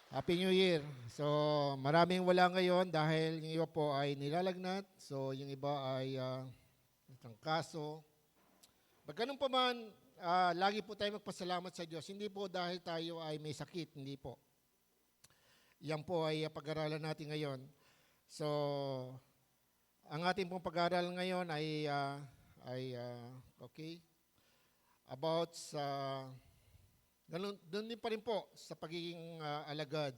Happy New Year. So, maraming wala ngayon dahil yung iba po ay nilalagnat. So, yung iba ay kaso. Pag ganun pa man, lagi po tayo magpasalamat sa Diyos. Hindi po dahil tayo ay may sakit, hindi po. Yan po ay pag-aralan natin ngayon. So, ang ating pong pag-aaral ngayon okay, about sa ganun, doon din pa rin po sa pagiging alagad.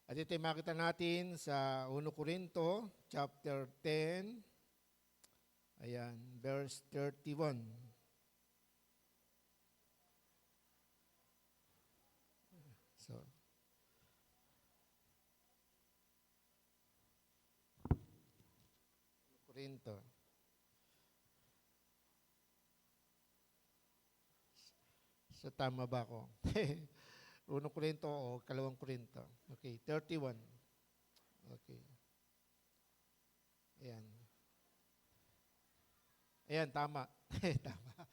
At ito ay makita natin sa 1 Corinto, chapter 10, ayan, verse 31. So, Corinto. So, tama ba ako? 1 Corinto o 2 Corinto. Okay, 31. Okay. Ayan. Ayan, tama. Tama.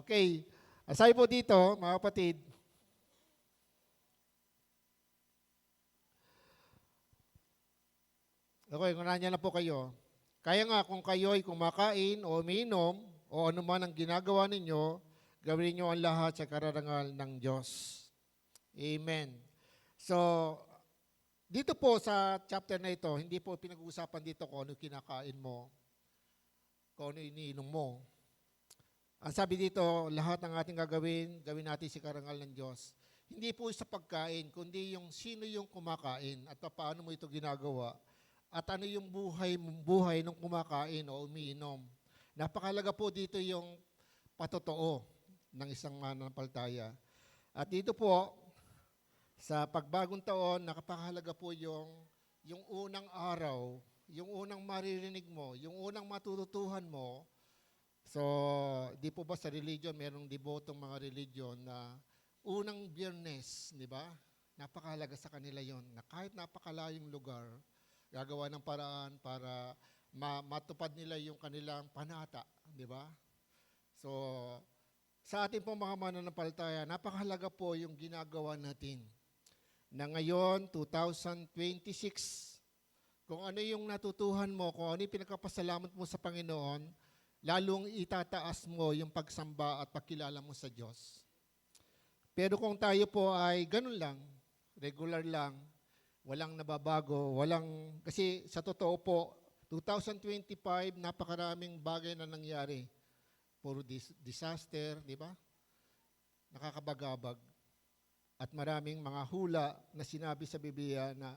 Okay. Aside po dito, mga kapatid, okay, kung nandiyan na po kayo, kaya nga kung kayo ay kumakain o umiinom o anuman ang ginagawa ninyo, gawin niyo ang lahat sa kararangal ng Diyos. Amen. So, dito po sa chapter na ito, hindi po pinag-uusapan dito kung ano kinakain mo, kung ano iniinom mo. Ang sabi dito, lahat ng ating gawin natin sa karangal ng Diyos. Hindi po sa pagkain, kundi yung sino yung kumakain at paano mo ito ginagawa at ano yung buhay ng kumakain o umiinom. Napakalaga po dito yung patotoo ng isang mananampalataya. At dito po, sa pagbagong taon, nakapakahalaga po yung unang araw, yung unang maririnig mo, yung unang matututuhan mo. So, di po ba sa religion, merong debotong mga religion na unang Biyernes, di ba? Napakahalaga sa kanila yon na kahit napakalayong lugar, gagawa ng paraan para matupad nila yung kanilang panata, di ba? So, sa ating pong mga mananampalataya, napakahalaga po yung ginagawa natin. Na ngayon, 2026, kung ano yung natutuhan mo, kung ano yung pinagkapasalamat mo sa Panginoon, lalong itataas mo yung pagsamba at pagkilala mo sa Diyos. Pero kung tayo po ay ganun lang, regular lang, walang nababago, kasi sa totoo po, 2025, napakaraming bagay na nangyari. Puro disaster, di ba? Nakakabagabag. At maraming mga hula na sinabi sa Biblia na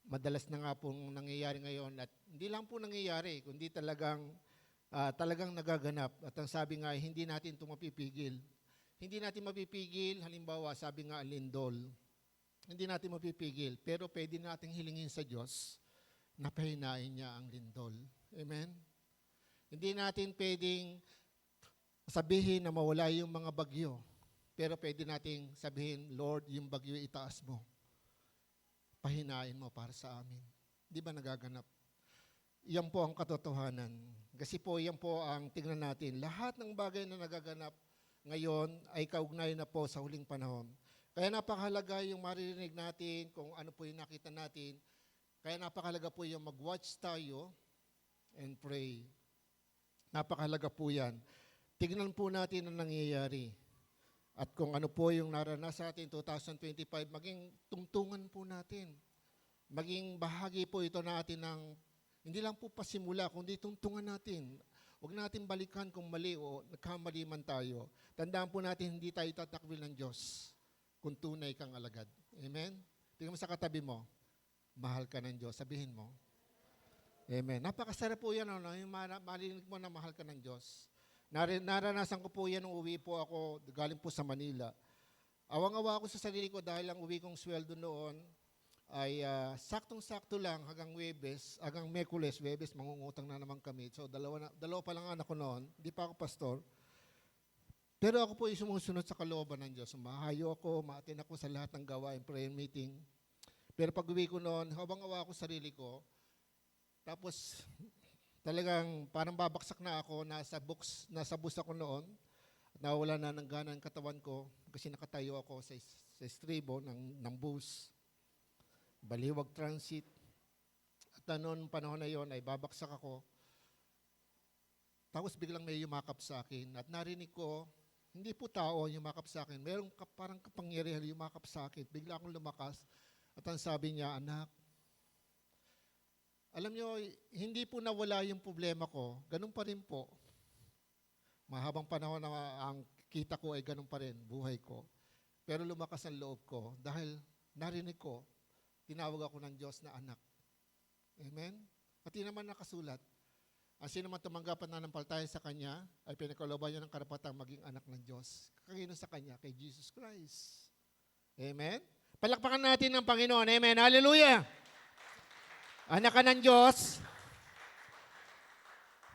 madalas na nga pong nangyayari ngayon at hindi lang po nangyayari, kundi talagang nagaganap. At ang sabi nga, hindi natin ito mapipigil. Hindi natin mapipigil, halimbawa, sabi nga lindol, hindi natin mapipigil, pero pwede nating hilingin sa Diyos na pahinain niya ang lindol. Amen? Hindi natin pwedeng sabihin na mawala yung mga bagyo. Pero pwede nating sabihin, Lord, yung bagyo itaas mo. Pahinain mo para sa amin. Di ba nagaganap? Yan po ang katotohanan. Kasi po, yan po ang tingnan natin. Lahat ng bagay na nagaganap ngayon ay kaugnay na po sa huling panahon. Kaya napakahalaga yung maririnig natin, kung ano po yung nakita natin. Kaya napakahalaga po yung mag-watch tayo and pray. Napakahalaga po yan. Tignan po natin ang nangyayari. At kung ano po yung naranasan natin 2025, maging tungtungan po natin. Maging bahagi po ito natin ng, hindi lang po pasimula, kundi tungtungan natin. Huwag natin balikan kung mali o nagkamali man tayo. Tandaan po natin, hindi tayo tatakwil ng Diyos kung tunay kang alagad. Amen? Tingnan mo sa katabi mo, mahal ka ng Diyos. Sabihin mo. Amen. Napakasarap po yan, ano? Yung marinig mo na mahal ka ng Diyos. Naranasan ko po yan nung uwi po ako, galing po sa Manila. Awang-awa ako sa sarili ko dahil ang uwi kong sweldo noon ay saktong-sakto lang hanggang Miyerkules, Huwebes, mangungutang na naman kami. So dalawa pa lang anak ko noon, hindi pa ako pastor. Pero ako po ay sumusunod sa kalooban ng Diyos. Mahayo ako, ma-attend ako sa lahat ng gawain, prayer meeting. Pero pag uwi ko noon, awang-awa ako sa sarili ko. Tapos talagang parang babaksak na ako, nasa bus ako noon, nawala na ng gana ang katawan ko kasi nakatayo ako sa sa estribo ng bus, Baliwag Transit. At noong panahon na yon ay babaksak ako. Tapos biglang may yumakap sa akin at narinig ko, hindi po tao yumakap sa akin, merong parang kapangyarihan yumakap sa akin. Bigla akong lumakas at ang sabi niya, anak, alam niyo, hindi po nawala yung problema ko, ganun pa rin po. Mahabang panahon na ang kita ko ay ganun pa rin, buhay ko. Pero lumakas ang loob ko dahil narinig ko, tinawag ako ng Diyos na anak. Amen? Pati naman nakasulat, ang sino man tumanggap at nanampalataya sa Kanya ay pinagkalooban niya ng karapatang maging anak ng Diyos. Kakino sa Kanya? Kay Jesus Christ. Amen? Palakpakan natin ng Panginoon. Amen? Hallelujah! Anak ka ng Diyos,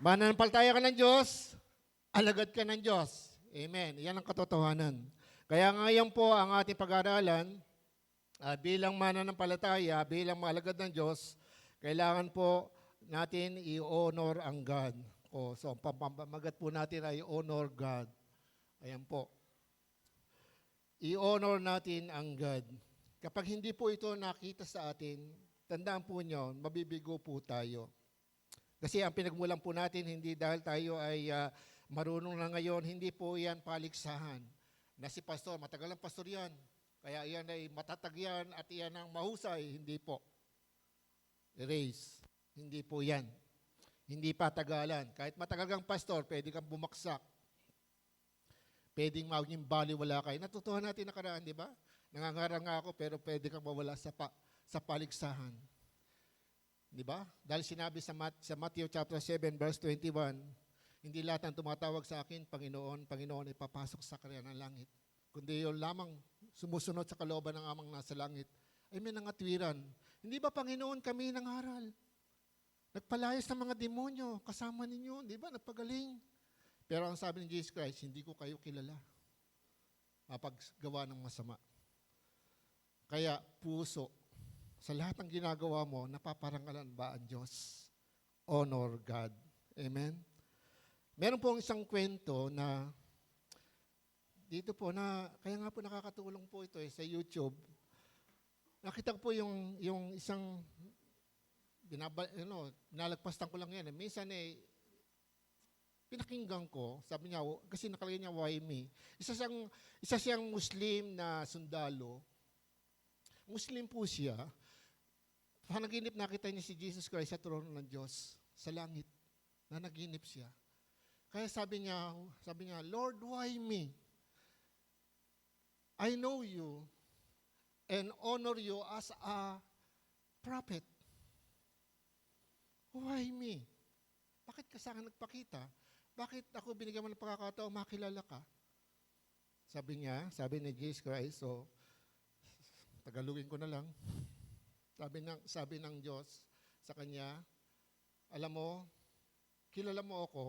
mananampalataya ka ng Diyos, alagad ka ng Diyos. Amen. Yan ang katotohanan. Kaya ngayon po ang ating pag-aaralan, bilang mananampalataya, bilang maalagad ng Diyos, kailangan po natin i-honor ang God. So, ang pamamagat po natin ay honor God. Ayan po. I-honor natin ang God. Kapag hindi po ito nakita sa atin, tandaan po nyo, mabibigo po tayo. Kasi ang pinagmulan po natin, hindi dahil tayo ay marunong na ngayon, hindi po yan paligsahan. Na si pastor, matagal ang pastor yan. Kaya yan ay matatag yan at yan ang mahusay. Hindi po. Erase. Hindi po yan. Hindi pa tagalan. Kahit matagal kang pastor, pwede kang bumaksak. Pwedeng maging baliwala kayo. Natutuhan natin nakaraan, di ba? Nangangaranga ako, pero pwede kang mawala sa paligsahan. Di ba? Dahil sinabi sa Matthew chapter 7, verse 21, hindi lahat ng tumatawag sa akin, Panginoon, Panginoon, ay papasok sa karyan ng langit. Kundi yun lamang sumusunod sa kalooban ng amang nasa langit, ay may nangatwiran. Hindi ba, Panginoon, kami nangaral? Nagpalayas ng mga demonyo, kasama ninyo, di ba? Nagpagaling. Pero ang sabi ni Jesus Christ, hindi ko kayo kilala. Mapaggawa ng masama. Kaya puso, sa lahat ng ginagawa mo, napaparangalan ba ang Diyos? Honor God. Amen? Meron po isang kwento na dito po na, kaya nga po nakakatulong po ito sa YouTube. Nakita ko po yung isang, nalagpastan ko lang yan. Minsan pinakinggan ko, sabi niya, kasi nakalagay niya, why me? Isa siyang Muslim na sundalo. Muslim po siya. Panaginip nakita niya si Jesus Christ sa trono ng Diyos sa langit. Nanaginip siya. Kaya sabi niya, Lord, why me? I know you and honor you as a prophet. Why me? Bakit ka sa akin nagpakita? Bakit ako binigyan mo ng pagkakataon, makilala ka? Sabi ni Jesus Christ, so, tagalugin ko na lang. Sabi ng Diyos sa kanya, alam mo, kilala mo ako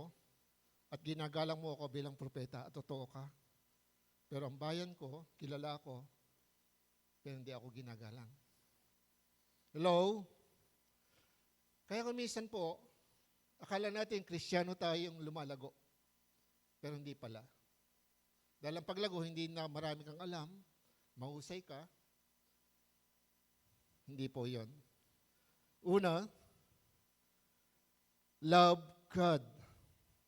at ginagalang mo ako bilang propeta at totoo ka. Pero ang bayan ko, kilala ako, pero hindi ako ginagalang. Hello? Kaya kumisan po, akala natin Kristiyano tayong lumalago. Pero hindi pala. Dahil ang paglago, hindi na marami kang alam, mahusay ka. Hindi po yon. Una, love God.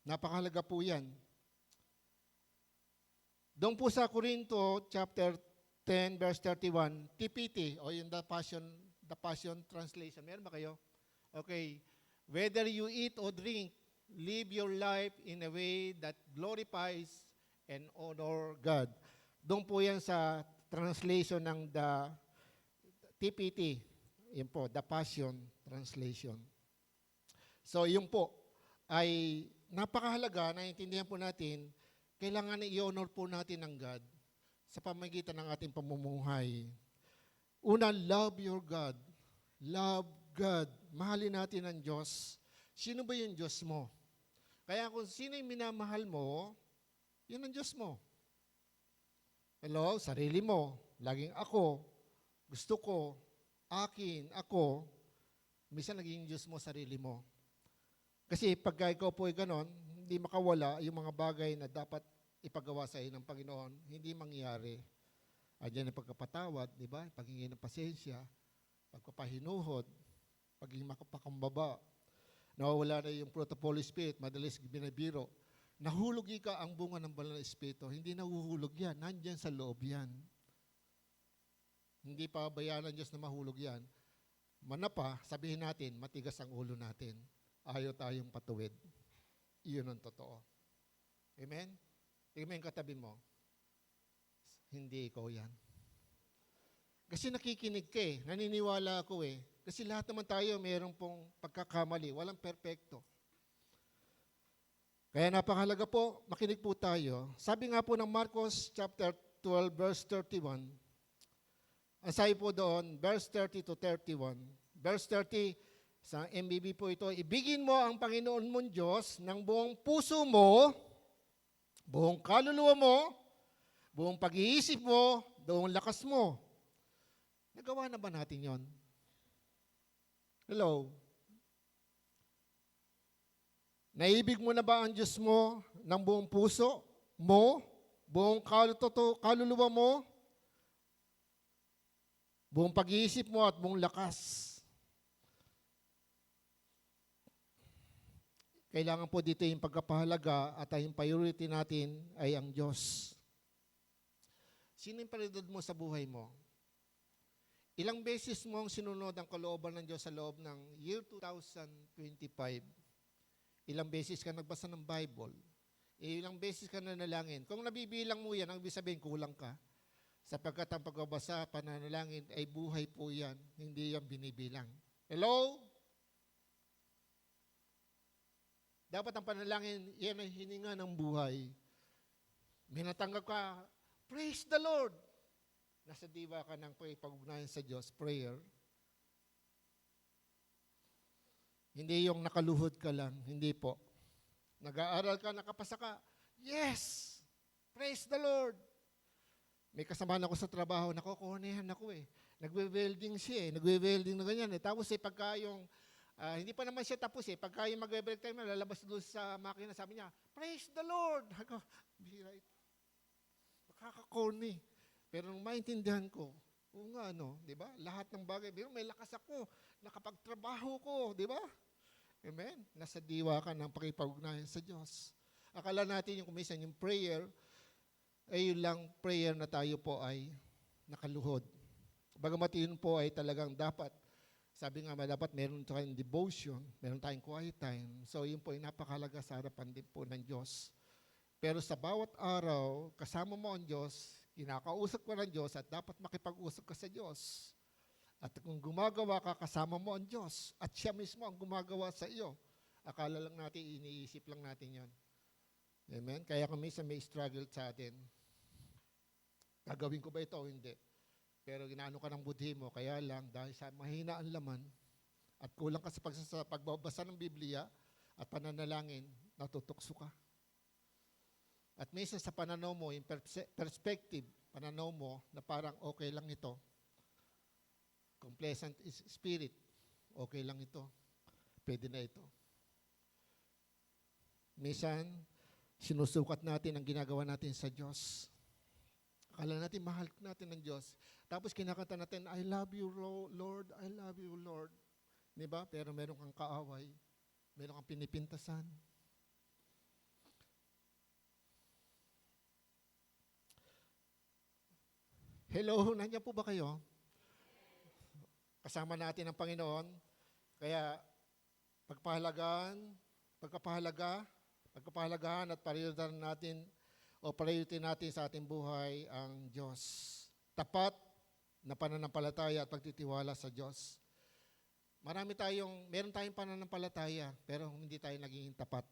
Napakahalaga po yan. Doon po sa Corinto, chapter 10, verse 31, TPT, o yung the Passion Translation. Meron ba kayo? Okay. Whether you eat or drink, live your life in a way that glorifies and honor God. Doon po yan sa translation ng the TPT. Yun po, the Passion Translation. So, yun po ay napakahalaga, naiintindihan po natin, kailangan i-honor po natin ang God sa pamamagitan ng ating pamumuhay. Una, love your God. Love God. Mahalin natin ang Diyos. Sino ba yung Diyos mo? Kaya kung sino yung minamahal mo, yun ang Diyos mo. Hello? Sarili mo. Laging ako. Gusto ko. Akin. Ako. Minsan naging Diyos mo, sarili mo. Kasi pagka ikaw po ay ganon, hindi makawala yung mga bagay na dapat ipagawa sa iyo ng Panginoon, hindi mangyayari. Andiyan ang pagkapatawad, di ba? Paghingi ng pasensya, pagpapahinuhod, pagiging makapakumbaba. Nawawala na yung fruit of Holy Spirit, madalas binabiro. Nahulog ka ang bunga ng banal na Espiritu. Hindi nahuhulog yan. Nandyan sa loob yan. Hindi pa bayaan ng Diyos na mahulog yan. Manapa, sabihin natin, matigas ang ulo natin. Ayaw tayong patuwid. Iyon ang totoo. Amen? Tingnan katabi mo. Hindi ikaw yan. Kasi nakikinig ka eh. Naniniwala ako eh. Kasi lahat naman tayo mayroong pong pagkakamali. Walang perpekto. Kaya napakahalaga po, makinig po tayo. Sabi nga po ng Marcos chapter 12 verse 31, ang sabi po doon, verse 30 to 31. Verse 30, sa MBB po ito, ibigin mo ang Panginoon mong Diyos ng buong puso mo, buong kaluluwa mo, buong pag-iisip mo, buong lakas mo. Nagawa na ba natin yon? Hello? Naibig mo na ba ang Diyos mo ng buong puso mo, buong kaluluwa mo, buong pag-iisip mo at buong lakas? Kailangan po dito yung pagkapahalaga at yung priority natin ay ang Diyos. Sino yung prioridad mo sa buhay mo? Ilang beses mo ang sinunod ang kalooban ng Diyos sa loob ng year 2025? Ilang beses ka nagbasa ng Bible? Ilang beses ka nanalangin? Kung nabibilang mo yan, ang ibig sabihin, kulang ka. Sapagkat ang pagbabasa, pananalangin, ay buhay po yan. Hindi yan binibilang. Hello? Dapat ang panalangin, yan ay hininga ng buhay. May natanggap ka, praise the Lord. Nasa diwa ka ng pag-ugnayan sa Diyos, prayer. Hindi yung nakaluhod ka lang, hindi po. Nag-aaral ka, nakapasa ka, yes, praise the Lord. May kasamahan ako sa trabaho, nakukuhanehan ako eh. Nagwe-welding siya eh, nagwe-welding na ganyan eh. Tapos eh, pagka yung, hindi pa naman siya tapos eh, pagka yung mag-break time, lalabas doon sa makina, sabi niya, praise the Lord. Ako, bihira ito. Makaka-corny. Pero nung maintindihan ko, oo nga, no, di ba? Lahat ng bagay, may lakas ako, nakapagtrabaho ko, di ba? Amen? Nasa diwa ka ng pakipag-ugnayan sa Diyos. Akala natin yung kumisan, yung prayer, ay yun lang prayer na tayo po ay nakaluhod. Bagamat yun po ay talagang dapat, sabi nga dapat meron tayong devotion, meron tayong quiet time. So yun po ay napakalaga sa harapan din po ng Diyos. Pero sa bawat araw, kasama mo ang Diyos, kinakausap ka ng Diyos at dapat makipag-usap ka sa Diyos. At kung gumagawa ka, kasama mo ang Diyos. At siya mismo ang gumagawa sa iyo. Akala lang natin, iniisip lang natin yon. Amen? Kaya kung minsan may struggle sa atin, gagawin ko ba ito o hindi? Pero ginaano ka ng budhi mo, kaya lang, dahil sa mahina ang laman, at kulang ka sa pagbabasa ng Biblia, at pananalangin, natutukso ka. At minsan sa pananaw mo, yung perspective, pananaw mo, na parang okay lang ito. Kung pleasant spirit, okay lang ito. Pwede na ito. Minsan, sinusukat natin ang ginagawa natin sa Diyos. Akala natin, mahal natin ng Diyos. Tapos kinakanta natin, I love you, Lord, I love you, Lord. Diba? Pero meron kang kaaway. Meron kang pinipintasan. Hello, nandiyan po ba kayo? Kasama natin ang Panginoon. Kaya, pagkapahalagahan at priority natin sa ating buhay ang Diyos. Tapat na pananampalataya at pagtitiwala sa Diyos. Meron tayong pananampalataya, pero hindi tayo naging tapat.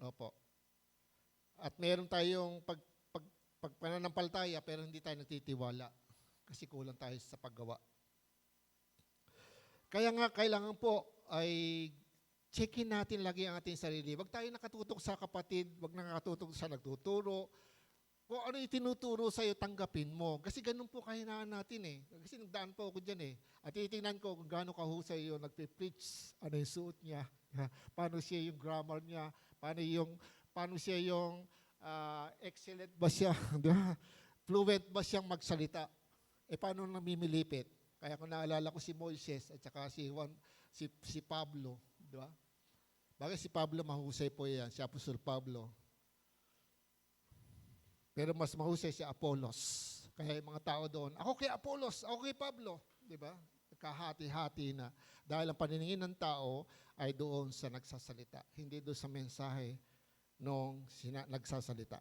Opo. At meron tayong pananampalataya, pero hindi tayo nagtitiwala. Kasi kulang tayo sa paggawa. Kaya nga, kailangan po ay checkin natin lagi ang ating sarili. Huwag tayo nakatutok sa kapatid, huwag nakatutok sa nagtuturo. Kung ano itinuturo sa'yo, tanggapin mo. Kasi ganun po kahinaan natin eh. Kasi nagdaan po ako dyan eh. At titingnan ko kung gaano kahusay yung nagpe-preach, ano yung suot niya, paano siya yung grammar niya, paano siya yung excellent ba siya, di ba? fluent ba siyang magsalita? Paano namimilipit? Kaya kung naalala ko si Moises at saka si Pablo, di ba? Bakit si Pablo mahusay po yan, si Apostol Pablo. Pero mas mahusay si Apollos. Kaya yung mga tao doon, ako kay Apollos, ako kay Pablo. Di ba? Kahati-hati na. Dahil ang paniningin ng tao ay doon sa nagsasalita. Hindi doon sa mensahe nung nagsasalita.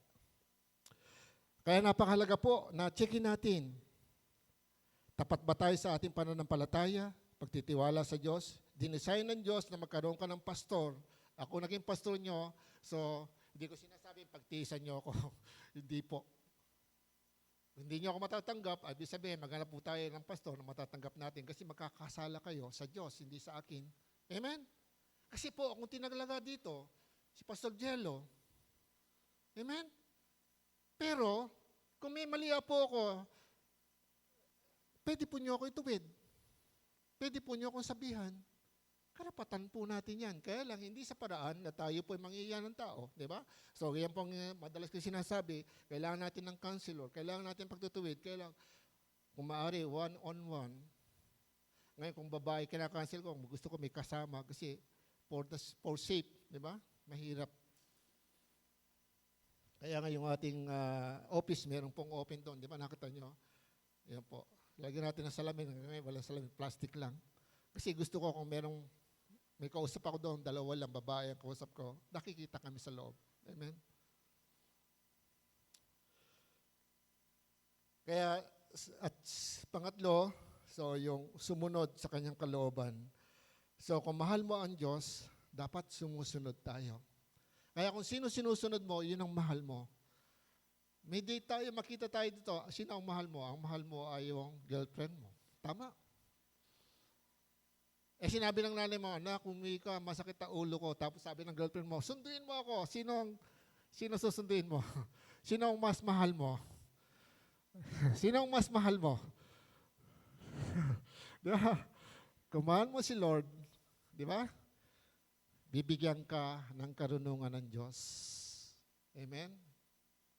Kaya napakahalaga po na checkin natin. Tapat ba tayo sa ating pananampalataya? Pagtitiwala sa Diyos? Dinesign ng Diyos na magkaroon ka ng pastor. Ako naging pastor nyo, so hindi ko sinasabing pagtiisan nyo ako. Hindi po. Hindi nyo ako matatanggap, ibig sabihin, maghanap po tayo ng pastor na matatanggap natin kasi magkakasala kayo sa Diyos, hindi sa akin. Amen? Kasi po, kung tinaglaga dito, si Pastor Jello, amen? Pero, kung may mali po ako, pwede po nyo ako ituwid. Pwede po nyo akong sabihan. Karapatan po natin yan. Kaya lang, hindi sa paraan na tayo po ay mangiiyan ng tao. Di ba? So, yan pong madalas ko sinasabi, kailangan natin ng counselor, kailangan natin pagtutuwid, kailangan, kung maaari, one-on-one. Ngayon, kung babae, kinakancel ko, gusto ko may kasama kasi for safe. Di ba? Mahirap. Kaya nga yung ating office, meron pong open doon. Di ba? Nakita nyo? Yan po. Lagyan natin ng salamin. Ngayon, walang salamin. Plastic lang. Kasi gusto ko kung may kausap ako doon, dalawa lang babae ang kausap ko, nakikita kami sa loob. Amen? Kaya, at pangatlo, so yung sumunod sa kanyang kalooban. So kung mahal mo ang Diyos, dapat sumusunod tayo. Kaya kung sino sinusunod mo, yun ang mahal mo. May date tayo, makita tayo dito, sino ang mahal mo? Ang mahal mo ay yung girlfriend mo. Tama. Sinabi ng nanay mo, anak, umuwi ka, masakit ang ulo ko. Tapos sabi ng girlfriend mo, sunduin mo ako. Sino susunduin mo? Sino ang mas mahal mo? Sino ang mas mahal mo? Diba? Kung mahal mo si Lord, di ba? Bibigyan ka ng karunungan ng Diyos. Amen?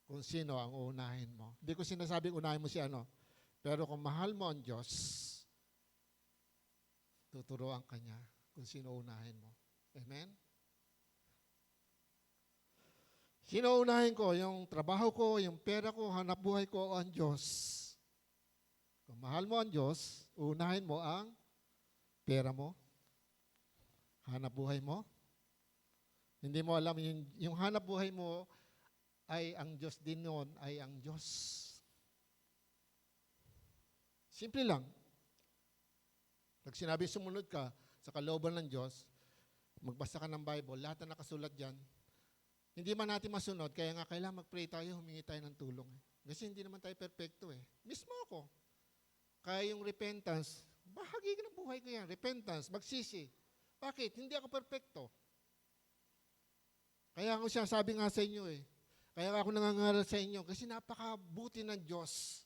Kung sino ang uunahin mo. Hindi ko sinasabing unahin mo si ano. Pero kung mahal mo ang Diyos, tuturuan ka niya kung sino unahin mo. Amen? Sino unahin ko? Yung trabaho ko, yung pera ko, hanap buhay ko, o ang Diyos? Kung mahal mo ang Diyos, unahin mo ang pera mo, hanap buhay mo. Hindi mo alam, yung hanap buhay mo ay ang Diyos din noon, ay ang Diyos. Simple lang. Pag sinabi sumunod ka sa kalooban ng Diyos, magbasa ka ng Bible, lahat na nakasulat dyan, hindi man natin masunod, kaya nga kailangan mag-pray tayo, humingi tayo ng tulong. Kasi hindi naman tayo perfecto eh. Mismo ako. Kaya yung repentance, bahagi ng buhay ko yan. Repentance, magsisi. Bakit? Hindi ako perfecto. Kaya ako siya sabi nga sa inyo eh. Kaya ako nangangaral sa inyo kasi napakabuti ng Diyos.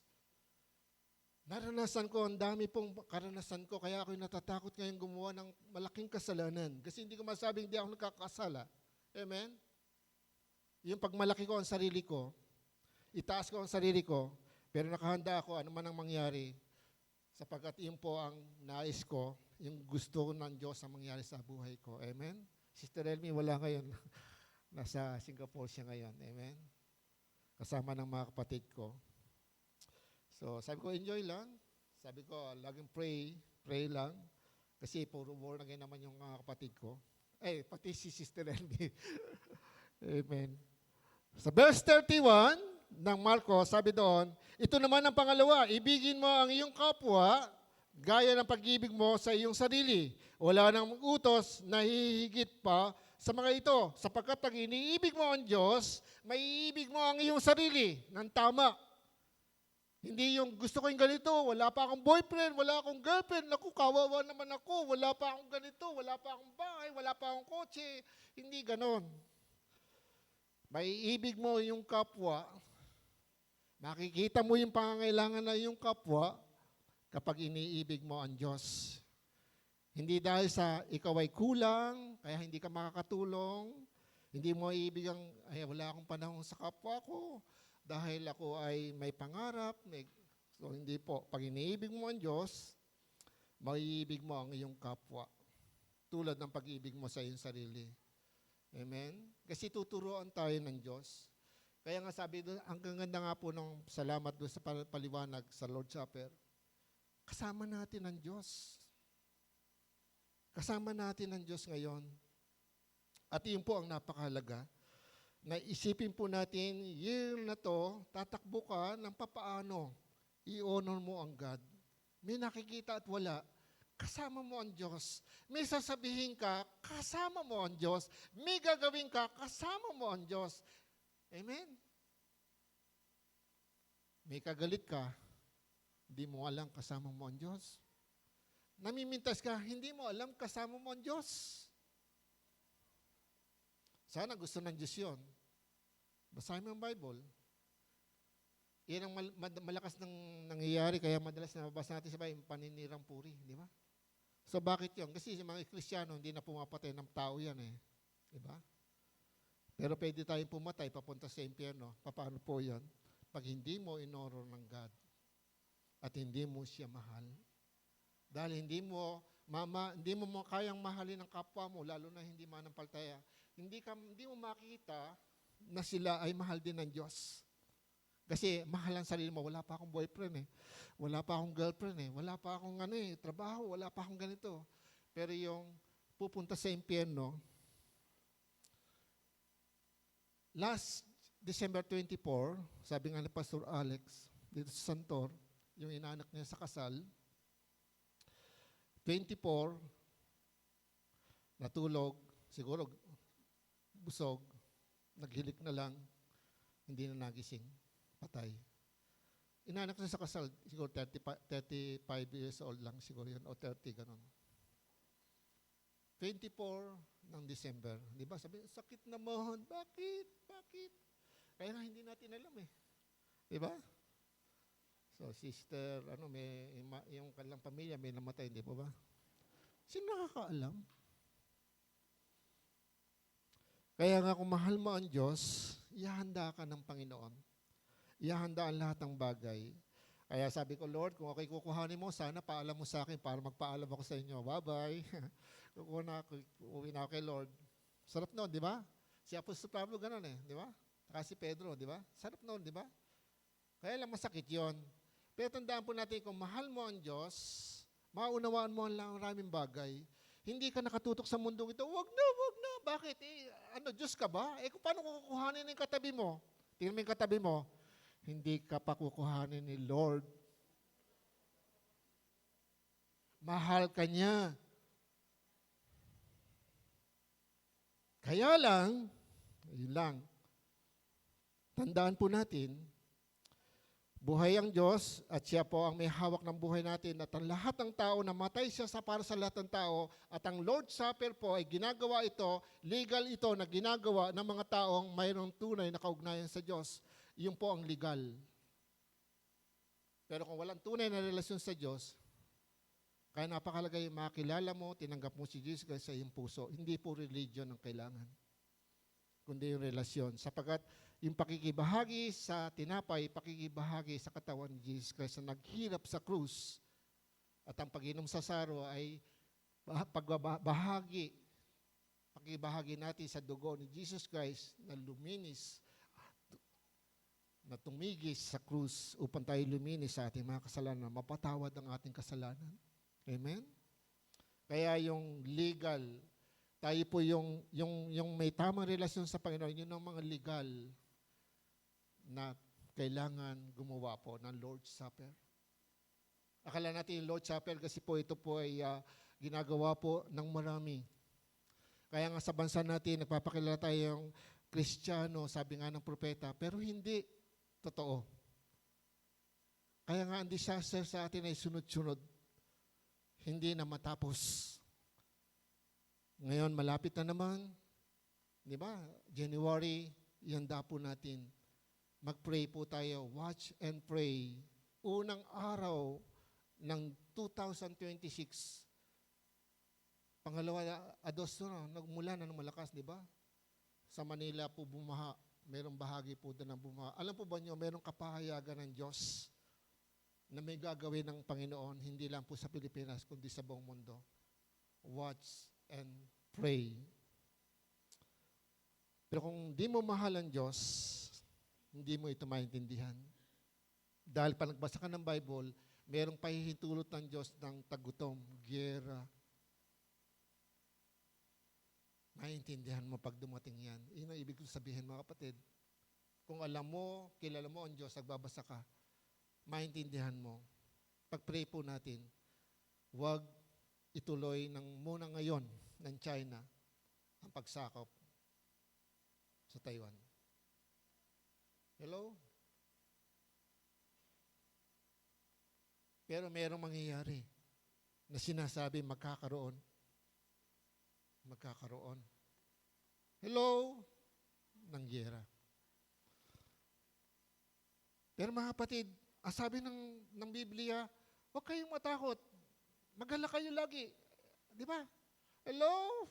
Naranasan ko, ang dami pong karanasan ko, kaya ako'y natatakot ngayon gumawa ng malaking kasalanan. Kasi hindi ko masabing hindi ako nagkakasala. Amen? Yung pagmalaki ko ang sarili ko, itaas ko ang sarili ko, pero nakahanda ako ano man ang mangyari, sapagkat yun po ang nais ko, yung gusto ng Diyos ang mangyari sa buhay ko. Amen? Sister Elmi, wala ngayon. Nasa Singapore siya ngayon. Amen? Kasama ng mga kapatid ko. So, sabi ko, enjoy lang. Sabi ko, laging pray lang. Kasi puro born again naman yung mga kapatid ko. Pati si Sister Elmi. Amen. Sa verse 31 ng Marcos, sabi doon, ito naman ang pangalawa, ibigin mo ang iyong kapwa, gaya ng pag-ibig mo sa iyong sarili. Wala nang utos na hihigit pa sa mga ito. Sapagkat pag iniibig mo ang Diyos, maiibig mo ang iyong sarili ng tama. Hindi yung gusto ko yung ganito, wala pa akong boyfriend, wala akong girlfriend, naku, kawawa naman ako, wala pa akong ganito, wala pa akong bahay, wala pa akong kotse. Hindi ganon. Maiibig mo yung kapwa, makikita mo yung pangangailangan na yung kapwa kapag iniibig mo ang Diyos. Hindi dahil sa ikaw ay kulang, kaya hindi ka makakatulong, hindi mo iibig ang, wala akong panahon sa kapwa ko, dahil ako ay may pangarap. So hindi po. Pag iniibig mo ang Diyos, maiibig mo ang iyong kapwa. Tulad ng pag-ibig mo sa iyong sarili. Amen? Kasi tuturuan tayo ng Diyos. Kaya nga sabi doon, ang ganda nga po ng salamat doon sa paliwanag sa Lord's Supper, kasama natin ang Diyos. Kasama natin ang Diyos ngayon. At yun po ang napakahalaga. Na isipin po natin, year na to, tatakbo ka ng papaano. I-honor mo ang God. May nakikita at wala, kasama mo ang Diyos. May sasabihin ka, kasama mo ang Diyos. May gagawin ka, kasama mo ang Diyos. Amen? May kagalit ka, hindi mo alam kasama mo ang Diyos. Namimintas ka, hindi mo alam kasama mo ang Diyos. Sana gusto ng Diyos yun. Basahin mo ang Bible. Yan ang malakas ng nangyayari, kaya madalas nababasa natin sa Bible, paninirang puri, di ba? So bakit yun? Kasi sa mga Kristiyano, hindi na pumapatay ng tao yan eh. Di ba? Pero pwede tayong pumatay, papunta sa impyerno. Paano po yan? Pag hindi mo inoro ng God at hindi mo siya mahal. Dahil hindi mo kayang mahalin ang kapwa mo, lalo na hindi manampalataya. Hindi mo makita na sila ay mahal din ng Diyos. Kasi mahal ang sarili mo, wala pa akong boyfriend eh. Wala pa akong girlfriend eh. Wala pa akong trabaho, wala pa akong ganito. Pero yung pupunta sa impyerno, last December 24, sabi nga ni Pastor Alex, dito sa Santor, yung inanak niya sa kasal, 24, natulog, siguro busog, naghilik na lang, hindi na nagising, patay. Inanak niya sa kasal, siguro 35 years old lang siguro yun, o 30, ganun. 24 ng December, di ba? Sabi, sakit naman, bakit? Kaya nga hindi natin alam eh. Di ba? So, sister, yung kanilang pamilya may namatay, hindi po ba? Sino nakakaalam? Kaya nga kung mahal mo ang Diyos, ihanda ka ng Panginoon. Ihanda ang lahat ng bagay. Kaya sabi ko, Lord, kung ako'y kukuhanin mo, sana paalam mo sa akin para magpaalam ako sa inyo. Bye-bye. Uwi na ako kay Lord. Sarap noon, di ba? Si Apostol Pablo ganun eh, di ba? Saka si Pedro, di ba? Sarap noon, di ba? Kaya lang masakit yon. Pero tandaan po natin, kung mahal mo ang Diyos, maunawaan mo ang maraming bagay. Hindi ka nakatutok sa mundong ito, wag na. Bakit? Diyos ka ba? Kung paano kukuhanin yung katabi mo? Tingnan mo yung katabi mo, hindi ka pa kukuhanin ni Lord. Mahal ka niya. Kaya lang, yun lang, tandaan po natin, buhay ang Diyos at siya po ang may hawak ng buhay natin at ang lahat ng tao namatay siya para sa lahat ng tao at ang Lord's Supper po ay ginagawa ito, legal ito na ginagawa ng mga taong mayroong tunay na kaugnayan sa Diyos. Iyon po ang legal. Pero kung walang tunay na relasyon sa Diyos, kaya napakalaga yung makilala mo, tinanggap mo si Jesus sa iyong puso. Hindi po religion ang kailangan, kundi yung relasyon. Sapagkat yung pakikibahagi sa tinapay, pakikibahagi sa katawan ni Jesus Christ na naghirap sa krus at ang pag-inom sa saro ay pakibahagi natin sa dugo ni Jesus Christ na luminis, na tumigis sa krus upang tayo luminis sa ating mga kasalanan, mapatawad ang ating kasalanan. Amen? Kaya yung legal, tayo po yung may tamang relasyon sa Panginoon, yun ang mga legal na kailangan gumawa po ng Lord's Supper. Akala natin yung Lord's Supper kasi po ito po ay ginagawa po ng marami. Kaya nga sa bansa natin, nagpapakilala tayong Kristiyano, sabi nga ng propeta, pero hindi totoo. Kaya nga ang disaster sa atin ay sunod-sunod. Hindi na matapos. Ngayon, malapit na naman. Di ba? January, ihanda po natin. Mag-pray po tayo. Watch and pray. Unang araw ng 2026. Pangalawa, Agosto na, nagmula na ng malakas, di ba? Sa Manila po bumaha. merong bahagi po doon ng alam po ba niyo, merong kapahayagan ng Diyos na may gagawin ng Panginoon, hindi lang po sa Pilipinas, kundi sa buong mundo. Watch and pray. Pero kung di mo mahal ang Diyos, hindi mo ito maintindihan. Dahil pa nagbasa ka ng Bible, merong pahihintulot ng Diyos ng tagutom, giyera. Maintindihan mo pag dumating yan. Yun ang ibig sabihin, mga kapatid. Kung alam mo, kilala mo ang Diyos, nagbabasa ka, maintindihan mo. Pag-pray po natin, huwag ituloy muna ngayon ng China ang pagsakop sa Taiwan. Hello? Pero merong mangyayari na sinasabi magkakaroon. Hello? Ng giyera. Pero mga kapatid, ang sabi ng Biblia, huwag kayong matakot. Mag-alala kayo lagi. Di ba? Hello?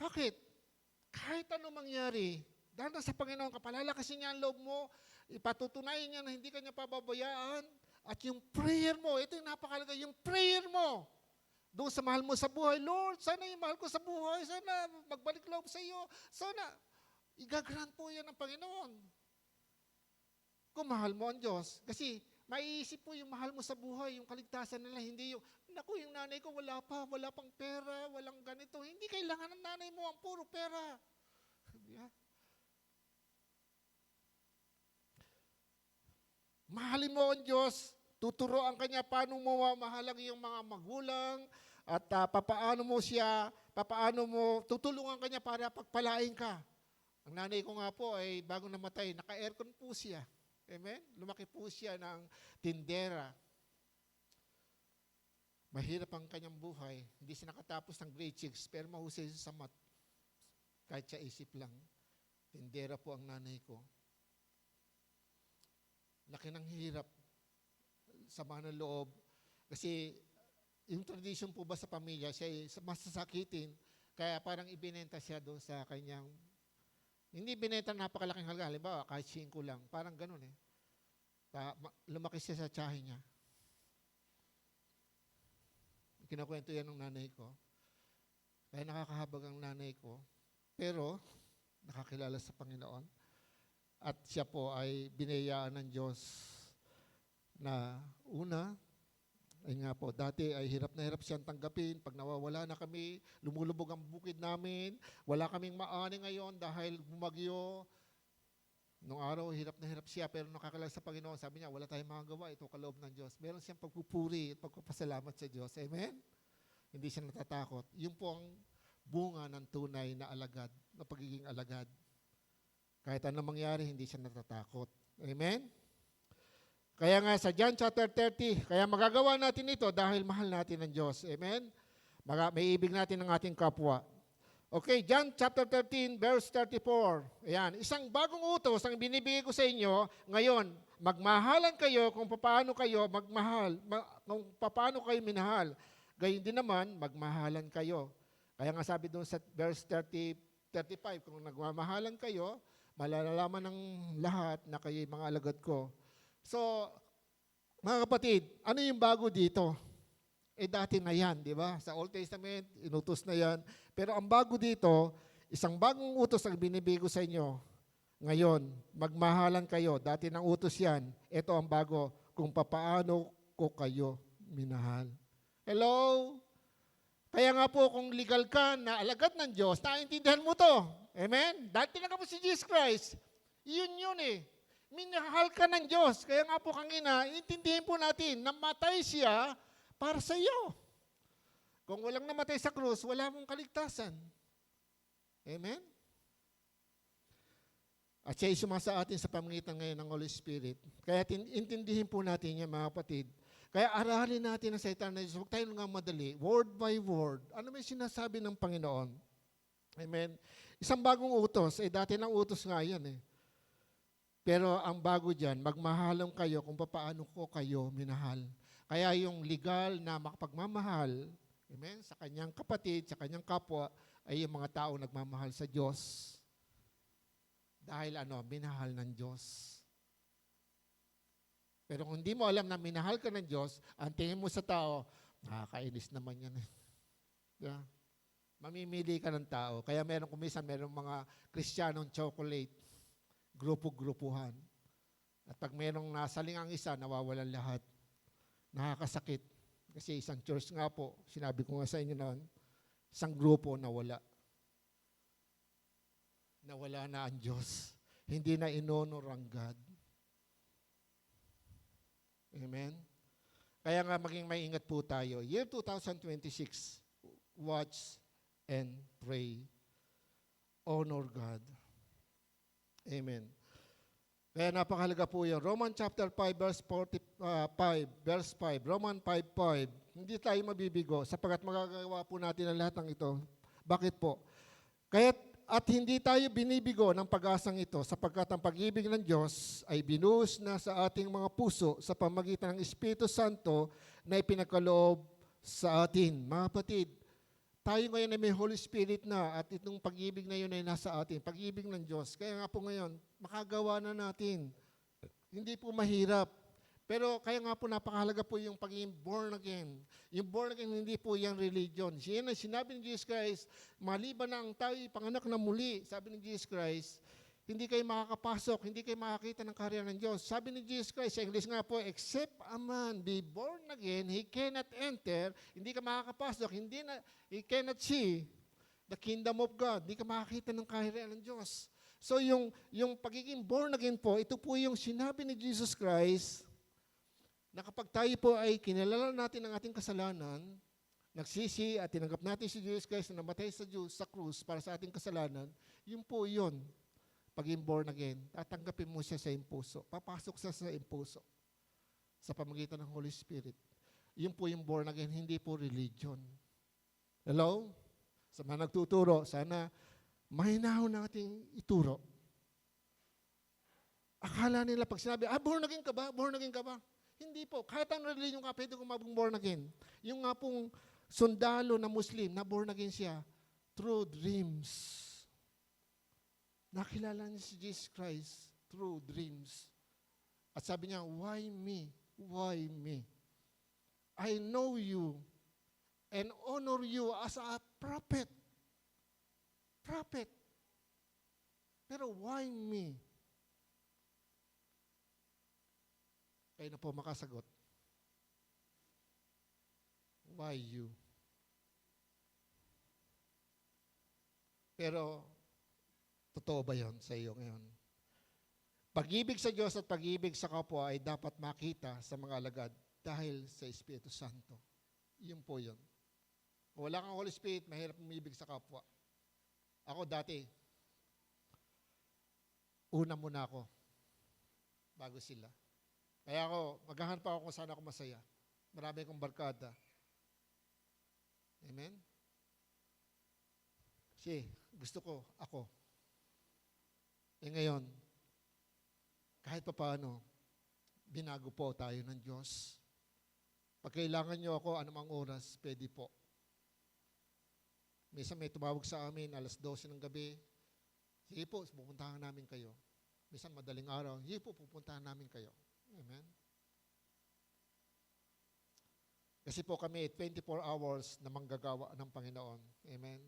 Bakit? Kahit ano mangyari, dahil sa Panginoon, kapalalakasin niya ang loob mo, ipatutunayan niya na hindi ka niya pababayaan, at yung prayer mo, ito yung napakalaga, yung prayer mo, doon sa mahal mo sa buhay, Lord, sana yung mahal ko sa buhay, sana magbalik loob sa iyo, sana, igagrant po yan ng Panginoon. Kung mahal mo ang Diyos, kasi maiisip po yung mahal mo sa buhay, yung kaligtasan nila, hindi yung, naku, yung nanay ko wala pang pera, walang ganito, hindi kailangan ng nanay mo ang puro pera. Yeah. Mahalin mo ang Diyos, tuturuan ka niya paano mo mamahalang yung mga magulang, at papaano mo, tutulungan ka niya para pagpalain ka. Ang nanay ko nga po ay bago namatay, naka-aircon po siya. Amen? Lumaki po siya ng tindera. Mahirap ang kanyang buhay. Hindi siya nakatapos ng grade 6, pero mahusay sa math. Kahit siya isip lang. Tindera po ang nanay ko. Laki ng hirap, sama ng loob. Kasi yung tradition po ba sa pamilya, siya ay masasakitin, kaya parang ibinenta siya doon sa kanyang, hindi binenta napakalaking halaga, halimbawa kahit 5 lang, parang ganun eh. Lumaki siya sa tiyahin niya. Kinakwento yan ng nanay ko. Kaya nakakahabag ang nanay ko, pero nakakilala sa Panginoon. At siya po ay binayaan ng Diyos na una, ay nga po, dati ay hirap na hirap siyang tanggapin. Pag nawawala na kami, lumulubog ang bukid namin. Wala kaming maani ngayon dahil bumagyo. Nung araw, hirap na hirap siya, pero nakakilala sa Panginoon. Sabi niya, wala tayong magagawa, ito kaloob ng Diyos. Meron siyang pagpupuri at pagpapasalamat sa Diyos. Amen? Hindi siya natatakot. Yun po ang bunga ng tunay na alagad, na pagiging alagad. Kahit anong mangyari, hindi siya natatakot. Amen? Kaya nga sa John chapter 30, kaya magagawa natin ito dahil mahal natin ang Diyos. Amen? May ibig natin ng ating kapwa. Okay, John chapter 13, verse 34. Ayan, isang bagong utos ang binibigay ko sa inyo ngayon. Magmahalan kayo kung paano kayo magmahal, kung paano kayo minahal. Gayon din naman, magmahalan kayo. Kaya nga sabi doon sa verse 35, kung nagmamahalan kayo, malalaman ng lahat na kayo mga alagad ko. So, mga kapatid, ano yung bago dito? Dati na yan, di ba? Sa Old Testament, inutos na yan. Pero ang bago dito, isang bagong utos ang binibigay ko sa inyo. Ngayon, magmahalan kayo. Dati nang utos yan. Ito ang bago, kung papaano ko kayo minahal. Hello? Kaya nga po, kung legal ka na alagad ng Diyos, naiintindihan mo to. Amen? Dahil tinanggap mo si Jesus Christ, yun eh. Minahal ka ng Diyos. Kaya nga po kanina, intindihin po natin, namatay siya para sa iyo. Kung walang namatay sa krus, wala mong kaligtasan. Amen? At siya ay sumasa atin sa pamamagitan ngayon ng Holy Spirit. Kaya intindihin po natin yan, mga kapatid. Kaya aralin natin ang salita ng Diyos. Huwag tayo nga madali. Word by word. Ano may sinasabi ng Panginoon? Amen? Isang bagong utos. Dati ng utos nga yan eh. Pero ang bago dyan, magmahalan kayo kung paano ko kayo minahal. Kaya yung legal na makapagmamahal, amen, sa kanyang kapatid, sa kanyang kapwa, ay yung mga tao nagmamahal sa Diyos. Dahil minahal ng Diyos. Pero kung hindi mo alam na minahal ka ng Diyos, ang tingin mo sa tao, nakakainis naman yan. Yeah. Mamimili ka ng tao. Kaya kumisan meron mga Kristiyanong chocolate, grupo-grupuhan. At pag merong nasaling ang isa, nawawalan lahat. Nakakasakit. Kasi isang church nga po, sinabi ko nga sa inyo noon, isang grupo nawala. Nawala na ang Diyos. Hindi na inonor ang God. Amen? Kaya nga maging maingat po tayo. Year 2026, watch and pray. Honor God. Amen. Kaya napakahalaga po yun. Roman chapter 5, verse 5. Roman 5:5. Hindi tayo mabibigo sapagkat magagawa po natin ang lahat ng ito. Bakit po? At hindi tayo binibigo ng pag-asang ito sapagkat ang pag-ibig ng Diyos ay binuhos na sa ating mga puso sa pamagitan ng Espiritu Santo na ipinagkaloob sa atin. Mga kapatid, tayo ngayon ay may Holy Spirit na at itong pag-ibig na yun ay nasa atin. Pag-ibig ng Diyos. Kaya nga po ngayon, makagawa na natin. Hindi po mahirap. Pero kaya nga po napakahalaga po yung pagiging born again. Yung born again, hindi po yung religion. Yan ay sinabi ni Jesus Christ, maliban na ang tayo panganak na muli, sabi ni Jesus Christ, hindi kayo makakapasok, hindi kayo makakita ng karya ng Diyos. Sabi ni Jesus Christ, sa English nga po, except a man be born again, he cannot enter, hindi ka makakapasok, he cannot see the kingdom of God. Hindi ka makakita ng karya ng Diyos. So yung pagiging born again po, ito po yung sinabi ni Jesus Christ, na kapag tayo po ay kinalala natin ang ating kasalanan, nagsisi at tinanggap natin si Jesus Christ na namatay sa krus para sa ating kasalanan, yun po yun. Paging born again, tatanggapin mo siya sa iyong puso. Papasok siya sa iyong puso sa pamagitan ng Holy Spirit. Yun po yung born again, hindi po religion. Hello? Sa mga nagtuturo, sana mahinahon nating ituro. Akala nila pag sinabi, born again ka ba? Born again ka ba? Hindi po. Kahit ang religion ka, pwede kong maging born again. Yung nga pong sundalo na Muslim, na born again siya, through dreams. Nakilala niya si Jesus Christ through dreams. At sabi niya, why me? Why me? I know you and honor you as a prophet. Prophet. Pero why me? Kayo na po makasagot. Why you? Pero, totoo ba yon sa iyo ngayon? Pag-ibig sa Diyos at pag-ibig sa kapwa ay dapat makita sa mga alagad dahil sa Espiritu Santo. Yun po yun. Kung wala kang Holy Spirit, mahirap umibig sa kapwa. Ako dati, una muna ako bago sila. Kaya maghahanap pa ako kung saan ako masaya. Marami akong barkada. Amen? Kasi gusto ko, ako. Ngayon, kahit pa paano, binago po tayo ng Diyos. Pag kailangan nyo ako, anumang oras, pwede po. Minsan may tumawag sa amin, alas 12 ng gabi. Sige po, pupuntahan namin kayo. Minsan madaling araw, sige po, pupuntahan namin kayo. Amen? Kasi po kami, 24 hours na manggagawa ng Panginoon. Amen?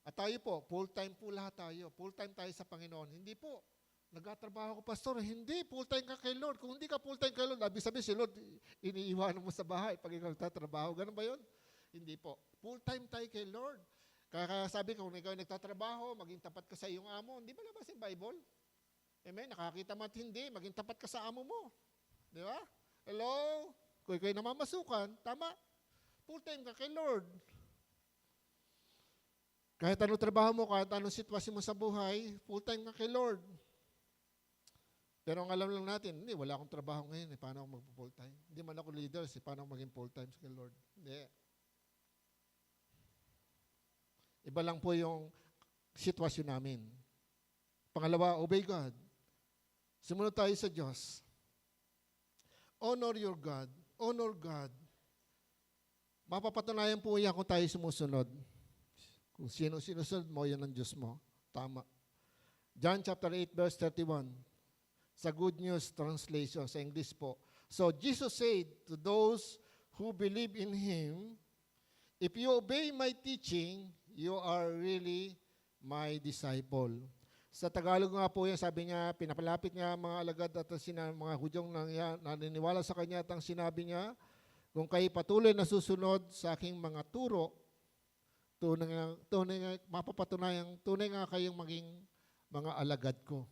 At tayo po, full-time po lahat tayo. Full-time tayo sa Panginoon. Hindi po, nagtatrabaho ko, pastor. Hindi, full-time ka kay Lord. Kung hindi ka full-time kay Lord, ibig sabihin si Lord, iniiwanan mo sa bahay pag ikaw nagtatrabaho. Ganun ba yun? Hindi po. Full-time tayo kay Lord. Kaya sabi ko, kung ikaw nagtatrabaho, maging tapat ka sa iyong amo. Hindi ba labas yung Bible? Amen? Nakakita mo at hindi, maging tapat ka sa amo mo. Di ba? Hello? Kung ikaw namamasukan, tama. Full-time ka kay Lord. Kahit anong trabaho mo, kahit anong sitwasyon mo sa buhay, full-time ka kay Lord. Pero ang alam lang natin, hindi, wala akong trabaho ngayon, paano ako mag-full-time? Hindi man ako leader, paano ako maging full-time kay Lord? Hindi. Iba lang po yung sitwasyon namin. Pangalawa, obey God. Sumunod tayo sa Diyos. Honor your God. Honor God. Mapapatunayan po yan kung tayo sumusunod. Kung sino sinusunod mo, yan ang Diyos mo. Tama. John chapter 8, verse 31. Sa Good News Translation, sa English po. So Jesus said to those who believe in Him, if you obey my teaching, you are really my disciple. Sa Tagalog nga po yan, sabi niya, pinapalapit niya ang mga alagad at mga Hudyong naniniwala sa Kanya at ang sinabi niya, kung kayo patuloy na susunod sa aking mga turo, mapapatunayan, tunay nga kayong maging mga alagad ko.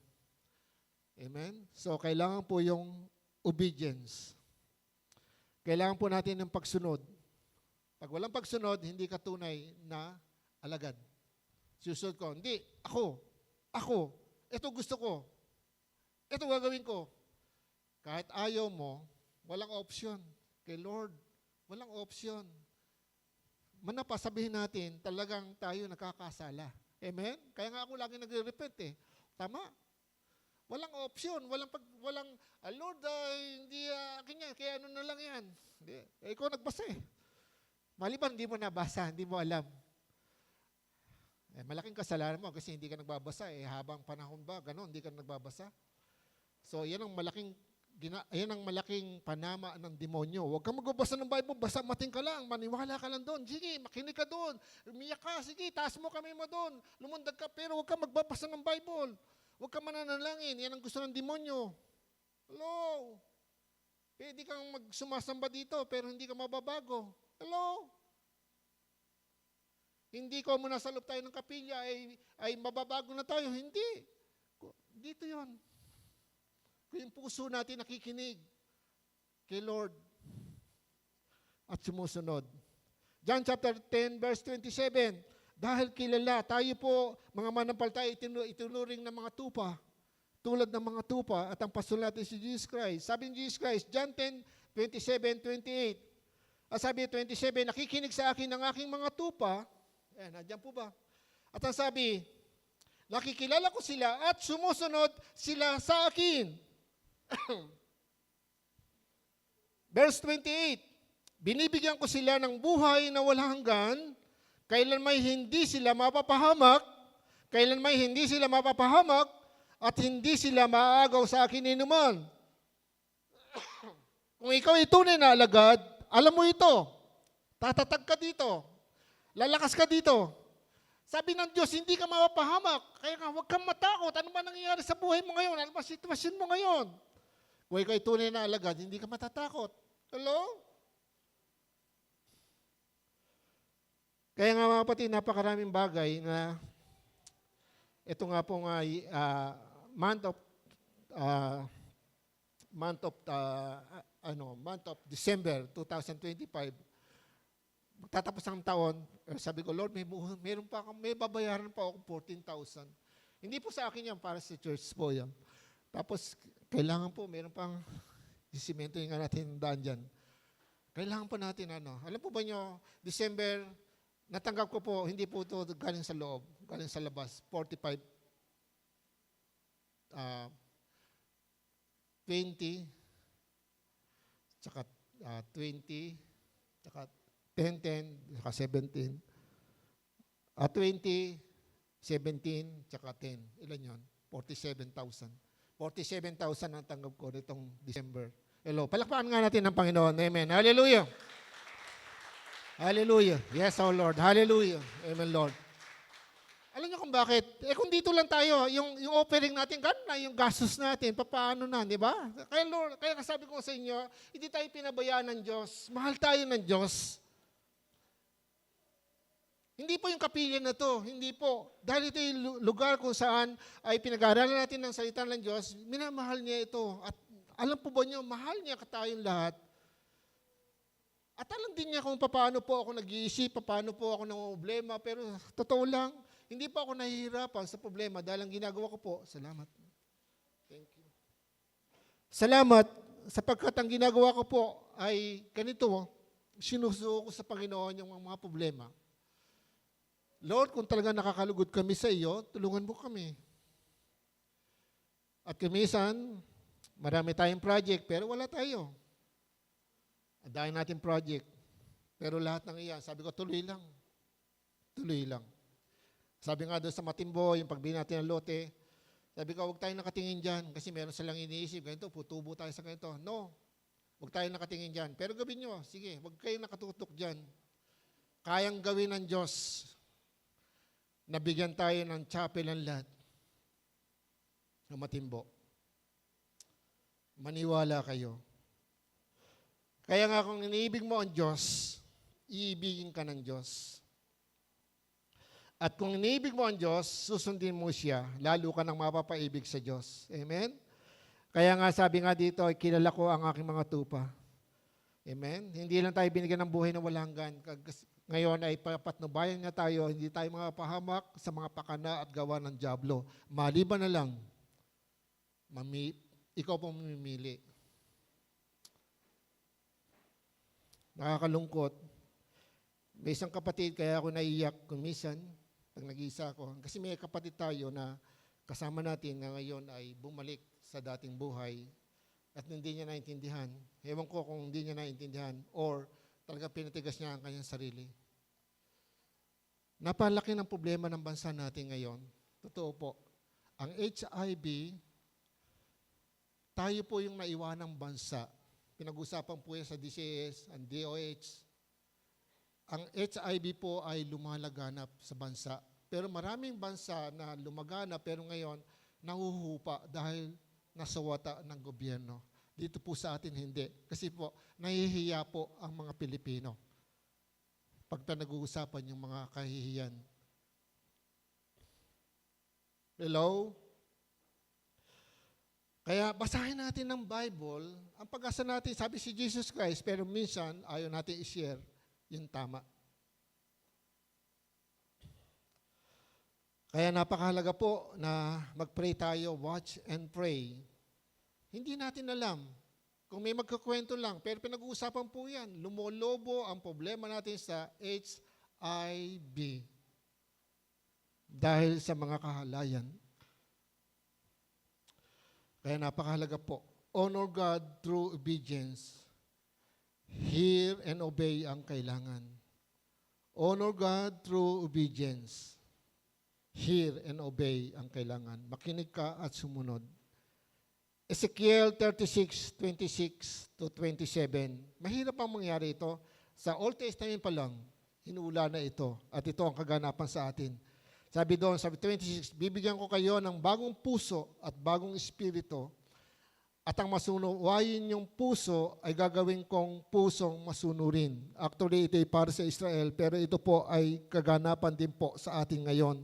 Amen? So, kailangan po yung obedience. Kailangan po natin ng pagsunod. Pag walang pagsunod, hindi ka tunay na alagad. Susunod ko, hindi, ako, ito gusto ko, ito gagawin ko. Kahit ayaw mo, walang option. Kay Lord, walang option. Manapa, sabihin natin, talagang tayo nakakasala. Amen? Kaya nga ako lagi nagre-repent eh. Tama. Walang option, walang Lord, hindi ganyan, kaya ano na lang yan. Hindi. Ikaw nagbasa eh. Maliban, hindi mo nabasa, hindi mo alam. Malaking kasalanan mo kasi hindi ka nagbabasa eh. Habang panahon ba, gano'n, hindi ka nagbabasa. So, yan ang malaking panama ng demonyo. Huwag kang magbabasa ng Bible, basa mating ka lang, maniwala ka lang doon. Sige, makinig ka doon. Umiyak ka, sige, taas mo kami mo doon. Lumundag ka, pero huwag kang magbabasa ng Bible. Huwag kang mananalangin. Yan ang gusto ng demonyo. Hello? Pwede kang magsumasamba dito, pero hindi ka mababago. Hello? Hindi ko muna sa loob tayo ng kapilya ay mababago na tayo. Hindi. Dito yon. Kung yung puso natin nakikinig kay Lord at sumusunod. John chapter 10 verse 27. Dahil kilala, tayo po, mga manampalataya, itinuring ng mga tupa, tulad ng mga tupa, at ang pastor natin si Jesus Christ. Sabi ni Jesus Christ, John 10, 27, 28. Sabi 27, nakikinig sa akin ng aking mga tupa, nandiyan po ba? At ang sabi, nakikilala ko sila at sumusunod sila sa akin. Verse 28, binibigyan ko sila ng buhay na walang hanggan, kailan may hindi sila mapapahamak, at hindi sila maaagaw sa akin inuman. Kung ikaw ay tunay na alagad, alam mo ito, tatatag ka dito, lalakas ka dito. Sabi ng Diyos, hindi ka mapapahamak, kaya nga huwag kang matakot. Ano ba nangyayari sa buhay mo ngayon? Ano ba sitwasyon mo ngayon? Kung ikaw ay tunay na alagad, hindi ka matatakot. Hello? Kaya nga mga kapatid, napakaraming bagay na ito nga pong month of December 2025. Magtatapos ang taon, sabi ko, Lord, may babayaran pa ako 14,000. Hindi po sa akin yan, para sa church po yan. Tapos, kailangan po, meron pang isimento yung natin daan dyan. Kailangan po natin, alam po ba nyo, December, natanggap ko po, hindi po ito galing sa loob, galing sa labas, 45, 20, tsaka 20, tsaka 10, 10, tsaka 17, 20, 17, tsaka 10. Ilan yun? 47,000. 47,000 ang tanggap ko nitong December. Hello. Palakpakan nga natin ng Panginoon. Amen. Hallelujah. Hallelujah. Yes, our Lord. Hallelujah. Amen, Lord. Alam niyo kung bakit? Kung dito lang tayo, yung offering natin, gano'n na yung gastos natin, papaano na, di ba? Kaya, Lord, kaya sabi ko sa inyo, hindi tayo pinabayaan ng Diyos. Mahal tayo ng Diyos. Hindi po yung kapilya na to, hindi po. Dahil ito yung lugar kung saan ay pinag-aaralan natin ng salita ng Diyos, minamahal niya ito. At alam po ba niyo, mahal niya tayong lahat. At alam din niya kung paano po ako nag-iisip, paano po ako problema, pero totoo lang, hindi po ako nahihirapan sa problema dahil ang ginagawa ko po, salamat. Thank you. Salamat sapagkat ang ginagawa ko po ay ganito, sinusuko ko sa Panginoon yung mga problema. Lord, kung talaga nakakalugod kami sa iyo, tulungan mo kami. At kumisan, marami tayong project, pero wala tayo. Dahil natin project. Pero lahat ng iyan, sabi ko, tuloy lang. Tuloy lang. Sabi nga doon sa Matimbo, yung pagbili natin ng lote, Sabi ko, huwag tayong nakatingin dyan kasi meron silang iniisip, ganito, putubo tayo sa ganito. No, huwag tayong nakatingin dyan. Pero gawin nyo, sige, huwag kayong nakatutok dyan. Kayang gawin ng Diyos. Nabigyan tayo ng chapel and lot na matimbo. Maniwala kayo. Kaya nga kung iniibig mo ang Diyos, iibigin ka ng Diyos. At kung iniibig mo ang Diyos, susundin mo siya, lalo ka nang mapapaibig sa Diyos. Amen? Kaya nga sabi nga dito, kilala ko ang aking mga tupa. Amen? Hindi lang tayo binigyan ng buhay na walang hanggan. Ngayon ay papatnubayan nga tayo, hindi tayo mga pahamak sa mga pakana at gawa ng dyablo. Maliban na lang, ikaw pong mamimili. Nakakalungkot. May isang kapatid, kaya ako naiyak kung minsan, pag nag-iisa ako. Kasi may kapatid tayo na kasama natin na ngayon ay bumalik sa dating buhay at hindi niya naintindihan. Ewan ko kung hindi niya naintindihan or talaga pinatigas niya ang kanyang sarili. Napalaki ng problema ng bansa natin ngayon. Totoo po. Ang HIV, tayo po yung naiwanang bansa. Pinag-usapan po yan sa DCS, ang DOH. Ang HIV po ay lumalaganap sa bansa. Pero maraming bansa na lumaganap pero ngayon nahuhupa dahil nasawata ng gobyerno. Dito po sa atin hindi. Kasi po, nahihiya po ang mga Pilipino. Pag nag-uusapan yung mga kahihiyan. Hello? Kaya basahin natin ng Bible. Ang pag-asa natin, sabi si Jesus Christ, pero minsan ayaw natin i-share yung tama. Kaya napakahalaga po na mag-pray tayo, watch and pray. Hindi natin alam. Kung may magkakwento lang, pero pinag-uusapan po yan. Lumolobo ang problema natin sa HIV. Dahil sa mga kahalayan. Kaya napakahalaga po. Honor God through obedience. Hear and obey ang kailangan. Honor God through obedience. Hear and obey ang kailangan. Makinig ka at sumunod. Ezekiel 36:26 to 27. Mahirap ang mangyari ito. Sa Old Testament pa lang, hinula na ito. At ito ang kaganapan sa atin. Sabi doon, sabi 26, bibigyan ko kayo ng bagong puso at bagong espiritu. At ang masunuwayin yung puso ay gagawin kong pusong masunurin. Actually, ito ay para sa Israel, pero ito po ay kaganapan din po sa atin ngayon.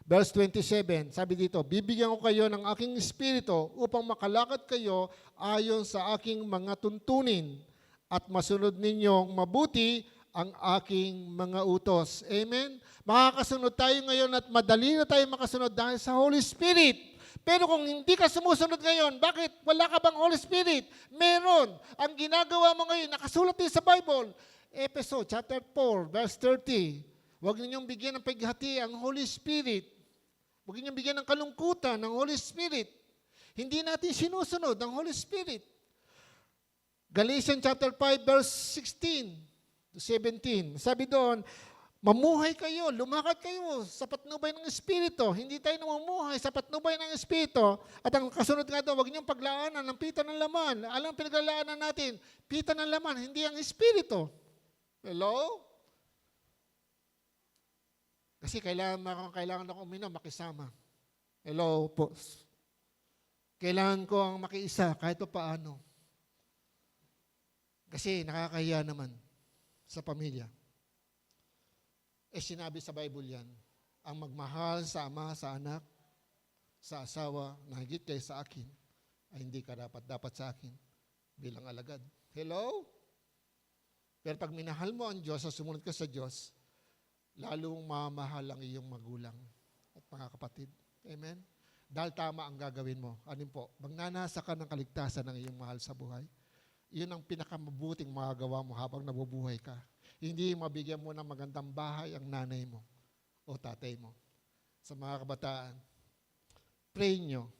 Verse 27, sabi dito, bibigyan ko kayo ng aking espiritu upang makalakad kayo ayon sa aking mga tuntunin at masunod ninyong mabuti ang aking mga utos. Amen? Makakasunod tayo ngayon at madali na tayo makasunod dahil sa Holy Spirit. Pero kung hindi ka sumusunod ngayon, bakit? Wala ka bang Holy Spirit? Meron. Ang ginagawa mo ngayon, nakasulat din sa Bible. Episode chapter 4, verse 30. Huwag ninyong bigyan ng paghati ang Holy Spirit. Huwag ninyong bigyan ng kalungkutan ng Holy Spirit. Hindi natin sinusunod ang Holy Spirit. Galatians chapter 5, verse 16 to 17. Sabi doon, mamuhay kayo, lumakad kayo sa patnubay ng Espiritu. Hindi tayo namumuhay sa patnubay ng Espiritu. At ang kasunod nga doon, huwag niyong paglaanan ng pita ng laman. Alam ang pinaglalaanan natin? Pita ng laman, hindi ang Espiritu. Hello? Kasi kailangan ako uminom, makisama. Hello po. Kailangan ko ang makiisa kahit pa paano. Kasi nakakahiya naman sa pamilya. Sinabi sa Bible yan, ang magmahal sa ama, sa anak, sa asawa, na higit kay sa akin, ay hindi ka dapat sa akin bilang alagad. Hello? Pero pag minahal mo ang Diyos, sumunod ka sa Diyos, lalong mamahal ang iyong magulang at mga kapatid. Amen? Dahil tama ang gagawin mo. Anin po? Magnanasa ka ng kaligtasan ng iyong mahal sa buhay. Iyon ang pinakamabuting magagawa mo habang nabubuhay ka. Hindi mabigyan mo ng magandang bahay ang nanay mo o tatay mo. Sa mga kabataan, pray nyo.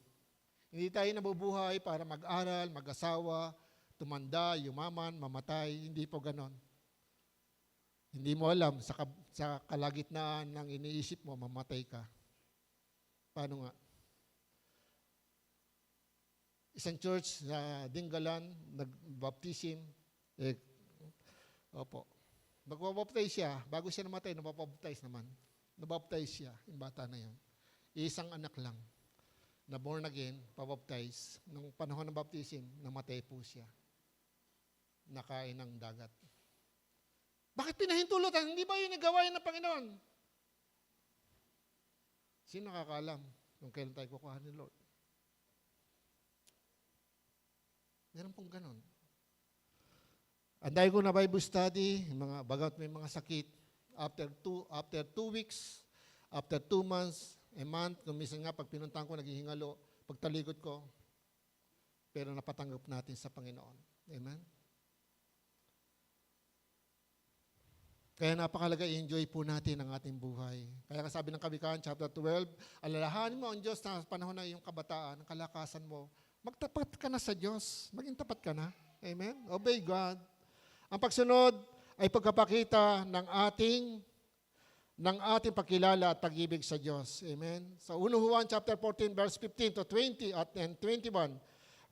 Hindi tayo nabubuhay para mag-aral, mag-asawa, tumanda, yumaman, mamatay. Hindi po ganon. Hindi mo alam, sa kalagitnaan ng iniisip mo, mamatay ka. Paano nga? isang church sa Dingalan, nag-baptism. Eh, opo. Magbabaptize siya. Bago siya namatay, nabaptize naman. Nabaptize siya, yung bata na yun. Isang anak lang na born again, pabaptize. Nung panahon ng baptism, namatay po siya. Nakain ng dagat. Bakit pinahintulutan? Hindi ba yun nagawa yun ng Panginoon? Sino nakakaalam kung kailan tayo kukuha ni Lord? Meron pong ganon. Anday ko na Bible study, bagat may mga sakit, after 2 weeks, after 2 months, a month, kung minsan nga pag pinuntahan ko, naghihingalo, pagtalikod ko, pero napatanggap natin sa Panginoon. Amen? Kaya napakalaga, i-enjoy po natin ang ating buhay. Kaya sabi ng Kawikaan, chapter 12, alalahanin mo ang Diyos na panahon na iyong kabataan, ang kalakasan mo. Magtapat ka na sa Diyos. Maging tapat ka na. Amen? Obey God. Ang pagsunod ay pagkapakita ng ating pagkilala at pag-ibig sa Diyos. Amen? Sa 1 Juan chapter 14, verse 15 to 20 and 21.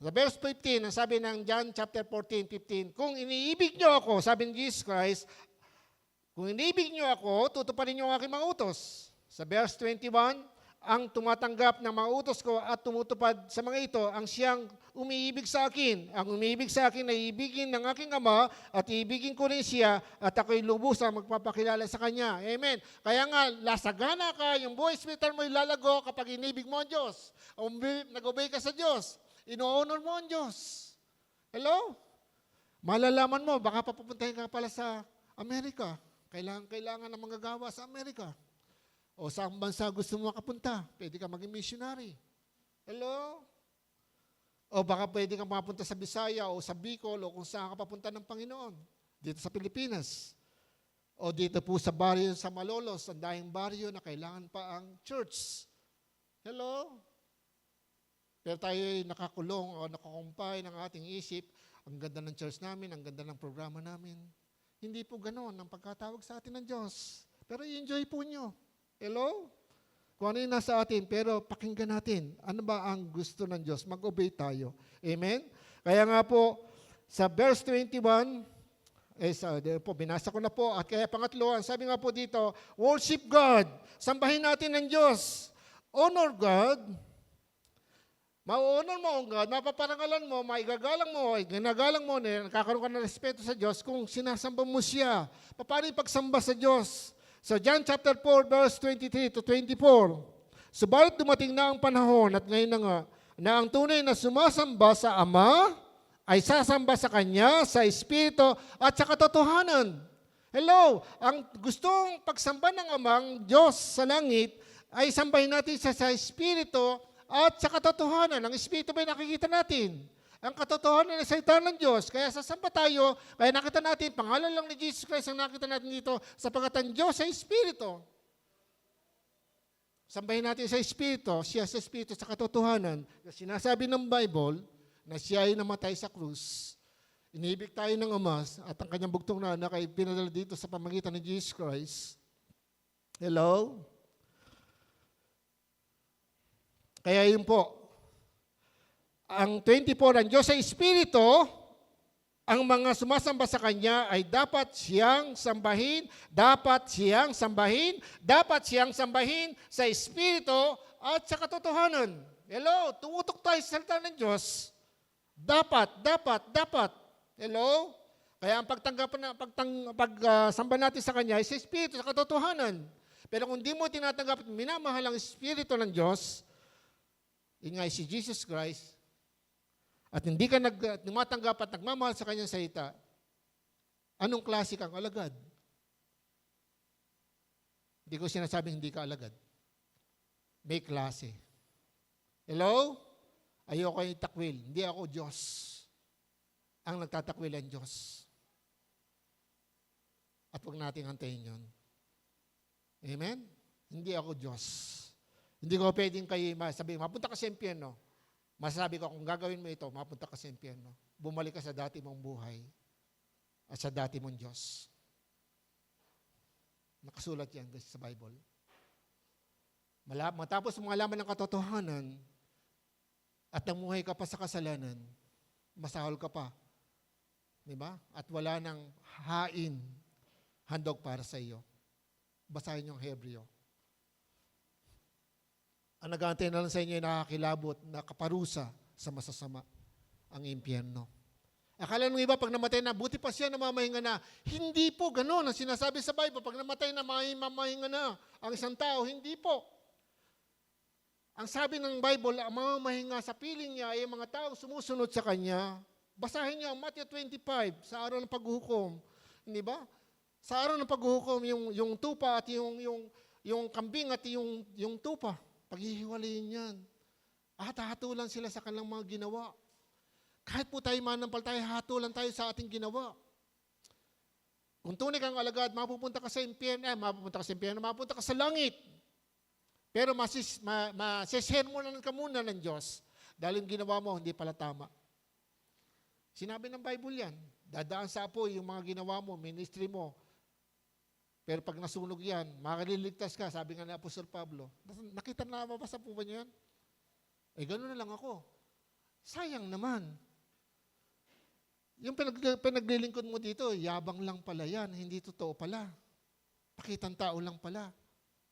Sa verse 15, ang sabi ng John chapter 14, 15, kung iniibig niyo ako, sabi ni Jesus Christ, kung iniibig niyo ako, tutuparin niyo ang aking mga utos. Sa verse 21, ang tumatanggap ng mga utos ko at tumutupad sa mga ito, ang siyang umiibig sa akin. Ang umiibig sa akin ay ibigin ng aking Ama at ibigin ko rin siya at ako'y lubusang magpapakilala sa Kanya. Amen. Kaya nga, lasagana ka, yung buhay spiritual mo ilalago kapag inibig mo ang Diyos. Nag-obey ka sa Diyos. Ino-honor mo ang Diyos. Hello? Malalaman mo, baka papupuntahin ka pala sa Amerika. Kailangan ng manggagawa sa Amerika. O sa bansa gusto mo makapunta, pwede ka maging missionary. Hello? O baka pwede kang mapunta sa Bisaya o sa Bicol o kung saan ka papunta ng Panginoon. Dito sa Pilipinas. O dito po sa baryo sa Malolos, ang daing baryo na kailangan pa ang church. Hello? Pero tayo ay nakakulong o nakakumpay ng ating isip. Ang ganda ng church namin, ang ganda ng programa namin. Hindi po ganoon ang pagkatawag sa atin ng Diyos. Pero i-enjoy po nyo. Hello? Kung ano yung nasa atin, pero pakinggan natin. Ano ba ang gusto ng Diyos? Mag-obey tayo. Amen? Kaya nga po, sa verse 21, binasa ko na po. At kaya pangatlo, ang sabi nga po dito, worship God. Sambahin natin ng Diyos. Honor God. Ma-honor mo ang God, mapaparangalan mo, maigagalang mo, ginagalang mo, nakakaroon ka ng respeto sa Diyos kung sinasamba mo siya. Paano yung pagsamba sa Diyos? So John chapter 4, verse 23 to 24. Subalit dumating na ang panahon at ngayon na nga, na ang tunay na sumasamba sa Ama ay sasamba sa Kanya, sa Espiritu at sa katotohanan. Hello, ang gustong pagsamba ng Amang Diyos sa langit ay sambahin natin sa Espiritu at sa katotohanan. Ang Espiritu ba nakikita natin? Ang katotohanan ay salita ng Diyos. Kaya sasamba tayo, kaya nakita natin, pangalan lang ni Jesus Christ ang nakita natin dito, sapagkat ang Diyos ay Espiritu. Sambahin natin sa Espiritu, siya sa Espiritu, sa katotohanan. Sinasabi ng Bible na siya ay namatay sa krus. Inibig tayo ng Ama at ang kanyang bugtong na anak ay pinadala dito sa pamagitan ni Jesus Christ. Hello? Kaya yun po, ang 24, ang Diyos ay Espiritu, ang mga sumasamba sa Kanya ay dapat siyang sambahin sa Espiritu at sa katotohanan. Hello, tumutok tayo sa salita ng Diyos. Dapat. Hello? Kaya ang pagsamba natin sa Kanya ay sa Espiritu, sa katotohanan. Pero kung di mo tinatanggap at minamahal ang Espiritu ng Diyos, yun nga si Jesus Christ, at hindi ka tumatanggap at nagmamahal sa Kanyang salita, anong klase kang alagad? Hindi ko sinasabing hindi ka alagad. May klase. Hello? Ayoko yung takwil. Hindi ako Diyos. Ang nagtatakwil ang Diyos. At huwag natin hantayin yun. Amen? Hindi ako Diyos. Hindi ko pwedeng kayo sabihin, mapunta ka sa impyerno. Masasabi ko, kung gagawin mo ito, mapunta ka sa impyerno. Bumalik ka sa dati mong buhay at sa dati mong Diyos. Nakasulat yan sa Bible. Matapos malaman ng katotohanan, at namuhay ka pa sa kasalanan, masahol ka pa. Di ba? At wala nang hain, handog para sa iyo. Basahin yung Hebreo. Ang nag-aantay na lang sa inyo ay nakakilabot na kaparusa sa masasama, ang impyerno. Akala ng iba, pag namatay na, buti pa siya namamahinga na. Hindi po, gano'n ang sinasabi sa Bible. Pag namatay na, mamahinga na ang isang tao. Hindi po. Ang sabi ng Bible, ang mamahinga sa piling niya ay mga tao sumusunod sa kanya. Basahin niyo ang Matthew 25 sa araw ng paghuhukom. Hindi ba? Sa araw ng paghuhukom, yung tupa at yung kambing at yung tupa, paghihiwalayin yan. At hahatulan sila sa kanilang mga ginawa. Kahit po tayo manampalataya, hatulan tayo sa ating ginawa. Kung tunay kang alagad, mapupunta ka sa impyerno, mapupunta ka sa langit. Pero masisermonan ka muna ng Diyos dahil yung ginawa mo hindi pala tama. Sinabi ng Bible yan, dadaan sa apoy yung mga ginawa mo, ministry mo. Pero pag nasunog yan, makaliligtas ka, sabi nga ni Apostol Pablo. Nakita na mabasa po ba niyo yan? Gano'n na lang ako. Sayang naman. Yung pinaglilingkod mo dito, yabang lang pala yan, hindi totoo pala. Pakitang tao lang pala.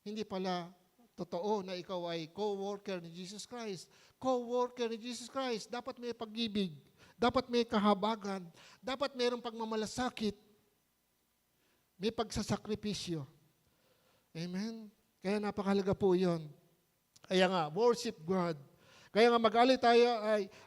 Hindi pala totoo na ikaw ay co-worker ni Jesus Christ. Co-worker ni Jesus Christ, dapat may pag-ibig, dapat may kahabagan, dapat mayroong pagmamalasakit, may pagsasakripisyo. Amen? Kaya napakahalaga po yun. Kaya nga, worship God. Kaya nga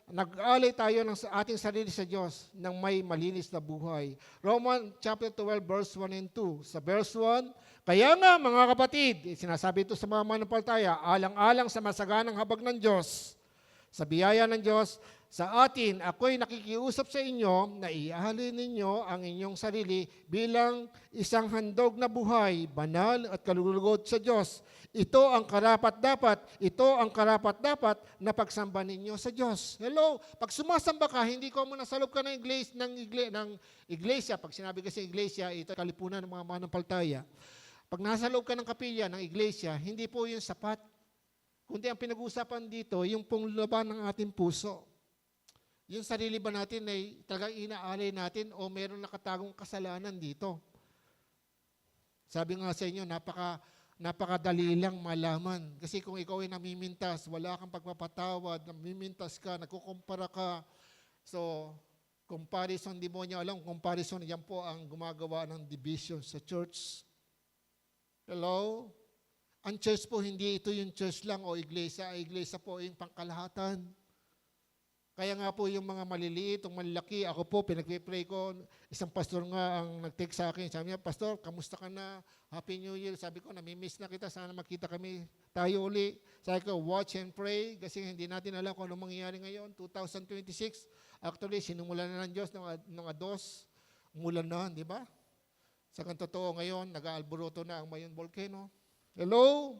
nag-alay tayo ng ating sarili sa Diyos ng may malinis na buhay. Romans chapter 12 verse 1 and 2. Sa verse 1, kaya nga mga kapatid, sinasabi ito sa mga manampalataya, alang-alang sa masaganang habag ng Diyos, sa biyaya ng Diyos, sa atin, ako'y nakikiusap sa inyo na ihalin ninyo ang inyong sarili bilang isang handog na buhay, banal at kalulugod sa Diyos. Ito ang karapat-dapat na pagsamba ninyo sa Diyos. Hello, pag sumasamba ka, hindi ko mo nasa loob ka ng iglesia. Pag sinabi kasi iglesia, ito kalipunan ng mga manampalataya. Pag nasa loob ka ng kapilya, ng iglesia, hindi po yung sapat. Kundi ang pinag-uusapan dito, yung pong laban ng ating puso. Yung sarili ba natin ay talagang inaalay natin o meron nakatagong kasalanan dito? Sabi nga sa inyo, napakadali lang malaman. Kasi kung ikaw ay namimintas, wala kang pagpapatawad, namimintas ka, nagkukumpara ka. So, comparison, di mo niya alam, comparison, yan po ang gumagawa ng division sa church. Hello? Ang church po, hindi ito yung church lang o iglesia. Iglesia po yung pangkalahatan. Kaya nga po yung mga maliliit, yung malalaki, ako po, pinag-pray ko, isang pastor nga ang nag-text sa akin. Sabi niya, Pastor, kamusta ka na? Happy New Year. Sabi ko, namimiss na kita. Sana makita kami tayo uli. Sabi ko, watch and pray kasi hindi natin alam kung ano mangyayari ngayon. 2026, actually, sinumulan na ng Diyos ng ados. Umulan na, di ba? Sa totoo ngayon, nag-aalboroto na ang Mayon Volcano. Hello?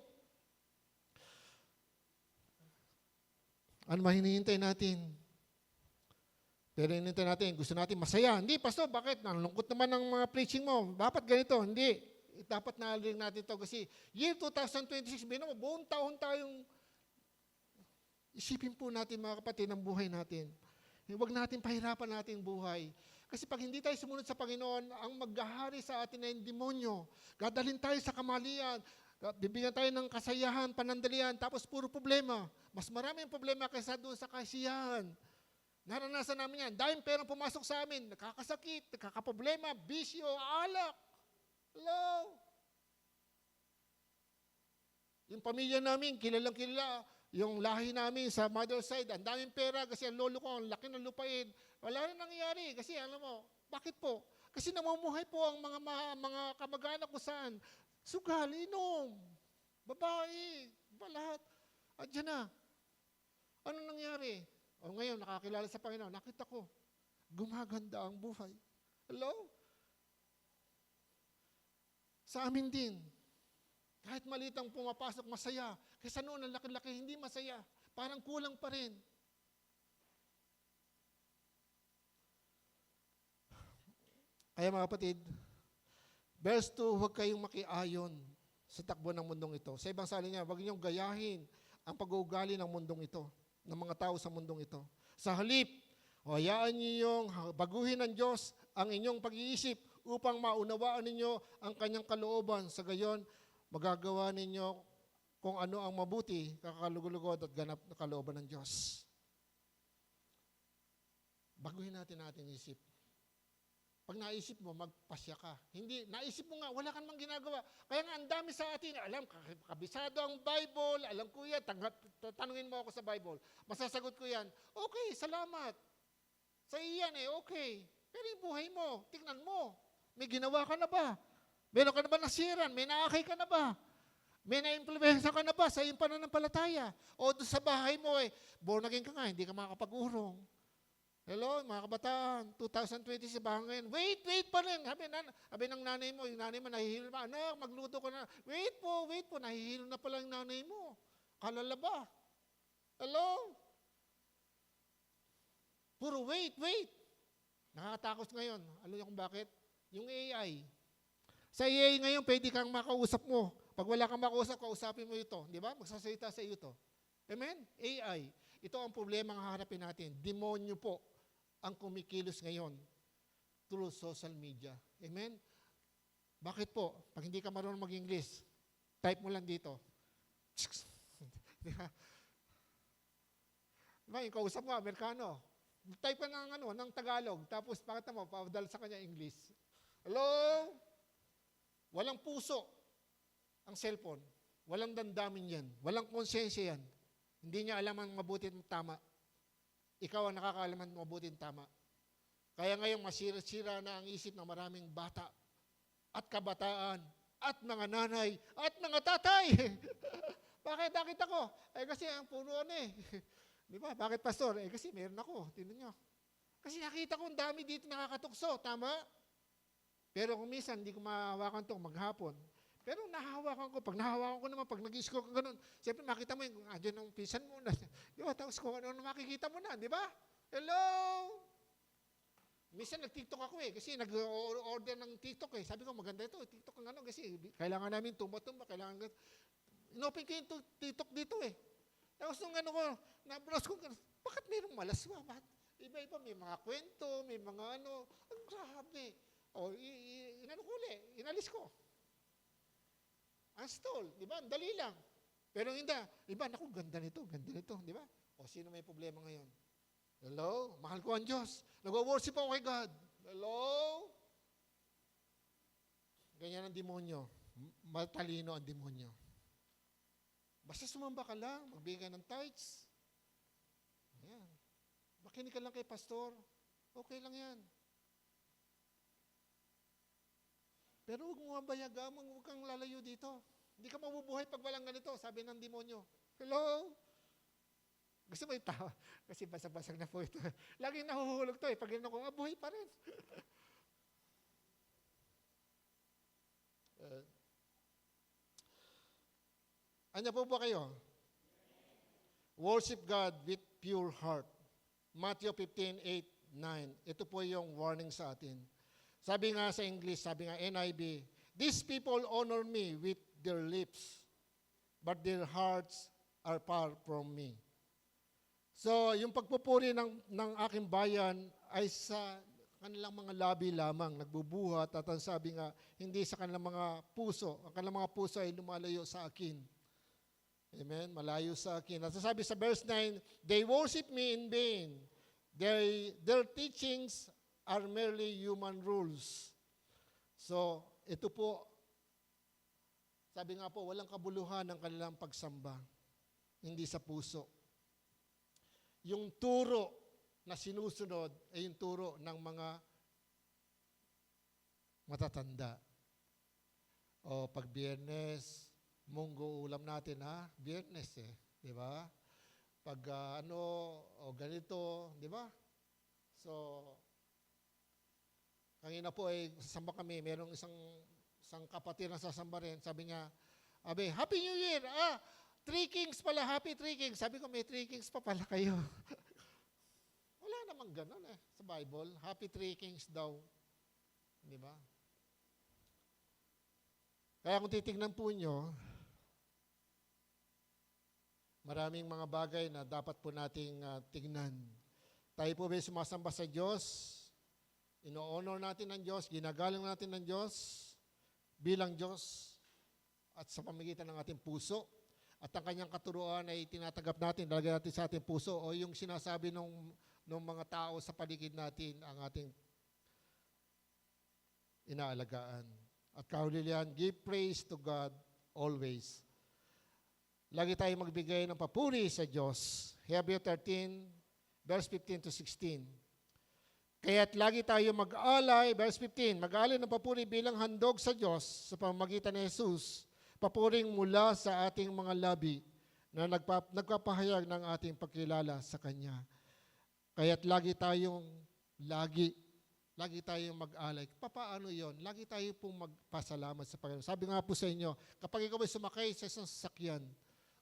Ano ba hinihintay natin? Pero hinihintay natin, gusto natin masaya. Hindi, Pastor, bakit? Nalungkot naman ang mga preaching mo. Dapat ganito. Hindi. Dapat naliling natin ito kasi year 2026, buong taon tayong isipin po natin mga kapatid ng buhay natin. Huwag natin pahirapan natin buhay. Kasi pag hindi tayo sumunod sa Panginoon, ang maghahari sa atin ay demonyo. Dadalhin tayo sa kamalian. Bibigyan tayo ng kasayahan, panandalian, tapos puro problema. Mas maraming problema kaysa doon sa kasiyahan. Naranasan namin yan. Dahil perang pumasok sa amin, nakakasakit, nakakaproblema, bisyo, alak. Hello? Yung pamilya namin, kilalang kilala, yung lahi namin sa mother side, ang daming pera kasi ang lolo ko, ang laki ng lupain. Wala rin nangyayari kasi alam mo, bakit po? Kasi namumuhay po ang mga kamag-anak ko saan? Sugal, inom, babae, lahat. At dyan na. Ano nangyari? O ngayon, nakakilala sa Panginoon, nakita ko, gumaganda ang buhay. Hello? Sa amin din, kahit maliit ang pumapasok, masaya. Kaysa noon, ang laki-laki, hindi masaya. Parang kulang pa rin. Kaya mga kapatid, verse 2, huwag kayong makiayon sa takbo ng mundong ito. Sa ibang salin niya, huwag niyong gayahin ang pag-uugali ng mundong ito. ng mga tao sa mundong ito. Sa halip, hayaan niyo yung baguhin ng Diyos ang inyong pag-iisip upang maunawaan ninyo ang kanyang kalooban. Sa gayon, magagawa ninyo kung ano ang mabuti, kakalugod at ganap na kalooban ng Diyos. Baguhin natin ating isip. Pag naisip mo, magpasya ka. Hindi, naisip mo nga, wala kang mang ginagawa. Kaya nga, ang dami sa atin, alam, kabisado ang Bible, alam ko yan, tanungin mo ako sa Bible, masasagot ko yan, okay, salamat. Sa iyan okay. Pero yung buhay mo, tingnan mo, may ginawa ka na ba? Meron ka na ba nasiran? May naakay ka na ba? May na-implementa ka na ba sa iyong pananampalataya? O doon sa bahay mo, born again ka nga, hindi ka makakapag-urong. Hello, mga kabataan, 2020 sa bahay ngayon. Wait pa rin. Sabi ng nanay mo, yung nanay mo nahihilo na, anak, magluto ko na. Wait po, nahihilo na pala yung nanay mo. Kalala ba? Hello? Puro wait. Nakakatakot ngayon. Alam niyo kung bakit? Yung AI. Sa AI ngayon, pwede kang makausap mo. Pag wala kang makausap, kausapin mo ito. Di ba? Magsasalita sa iyo ito. Amen? AI. Ito ang problema ang haharapin natin. Demonyo po ang kumikilos ngayon through social media. Amen? Bakit po? Pag hindi ka marunong mag-English, type mo lang dito. Diba? Yung kausap mo, Amerikano. Type ka ng Tagalog, tapos bakit mo, papadala sa kanya English. Hello? Walang puso ang cellphone. Walang damdamin yan. Walang konsensya yan. Hindi niya alam ang mabuti at tama. Ikaw ang nakakaalam ang mabuti at tama. Kaya ngayon masira-sira na ang isip ng maraming bata at kabataan at mga nanay at mga tatay. Bakit ako? Kasi ang puro Di ba? Bakit pastor? Kasi meron ako. Tingnan nyo. Kasi nakita ko ang dami dito nakakatukso. Tama? Pero kung minsan, hindi ko mahawakan ito maghapon. Pero nahawakan ko. Pag nahawakan ko naman, pag nag-score ka ganun, siyempre makita mo yung andyan ang pisan mo na. Di ba? Tapos kung ano makikita mo na. Di ba? Hello? Minsan nag-TikTok ako kasi nag-order ng TikTok Sabi ko, maganda ito. TikTok ng kasi kailangan namin tumba-tumba. Kailangan inopen ko yung TikTok dito Tapos nung ko, na-browse ko, bakit mayroong malaswa? Iba-iba, may mga kwento, may mga ang grabe. Inalis ko. Unstall, di ba? Ang dali lang. Pero hindi, iba, naku, ganda nito, di ba? Sino may problema ngayon? Hello? Mahal ko ang Diyos. Nag-worship ako kay God. Hello? Ganyan ang demonyo. Matalino ang demonyo. Basta sumamba ka lang, magbigay ng tithes. Ayan. Makinig ka lang kay pastor. Okay lang yan. Pero huwag mo mabayagamang, huwag kang lalayo dito. Hindi ka mabubuhay pag walang ganito, sabi ng demonyo. Hello? Gusto mo yung tawa? Kasi basag-basag na po ito. Laging nahuhulog to Pag gano'n ko, buhay pa rin. Ano po ba kayo? Worship God with pure heart. Matthew 15:8-9. Ito po yung warning sa atin. Sabi nga sa English, sabi nga NIV, these people honor me with their lips, but their hearts are far from me. So, yung pagpupuri ng aking bayan ay sa kanilang mga labi lamang, nagbubuhat, at ang sabi nga, hindi sa kanilang mga puso. Ang kanilang mga puso ay lumalayo sa akin. Amen? Malayo sa akin. At sabi sa verse 9, they worship me in vain. Their teachings are merely human rules. So, ito po, sabi nga po, walang kabuluhan ng kanilang pagsamba. Hindi sa puso. Yung turo na sinusunod ay yung turo ng mga matatanda. Pag Biyernes, munggo ulam natin, Biyernes di ba? Pag ganito, di ba? So, kanina po sasamba kami, merong isang kapatid na sasamba rin, sabi niya, Happy New Year! 3 Kings pala, Happy 3 Kings. Sabi ko, may 3 Kings pa pala kayo. Wala namang ganun sa Bible. Happy 3 Kings daw. Di ba? Kaya kung titignan po nyo, Maraming mga bagay na dapat po nating tingnan. Tayo po ba sumasamba sa Diyos? Ino-honor natin ang Diyos, ginagalang natin ang Diyos bilang Diyos at sa pamamagitan ng ating puso. At ang kanyang katuruan ay tinatanggap natin, lalagay natin sa ating puso o yung sinasabi ng mga tao sa paligid natin ang ating inaalagaan. At kahuluyan, give praise to God always. Lagi tayo magbigay ng papuri sa Diyos. Hebrew 13, verse 15 to 16. Kaya't lagi tayo mag-alay, verse 15, mag-alay ng papuri bilang handog sa Diyos sa pamamagitan ni Jesus, papuring mula sa ating mga labi na nagpapahayag ng ating pagkilala sa Kanya. Kaya't lagi tayong mag-alay. Paano yon? Lagi tayo pong magpasalamat sa Panginoon. Sabi nga po sa inyo, kapag ikaw ay sumakay sa isang sasakyan,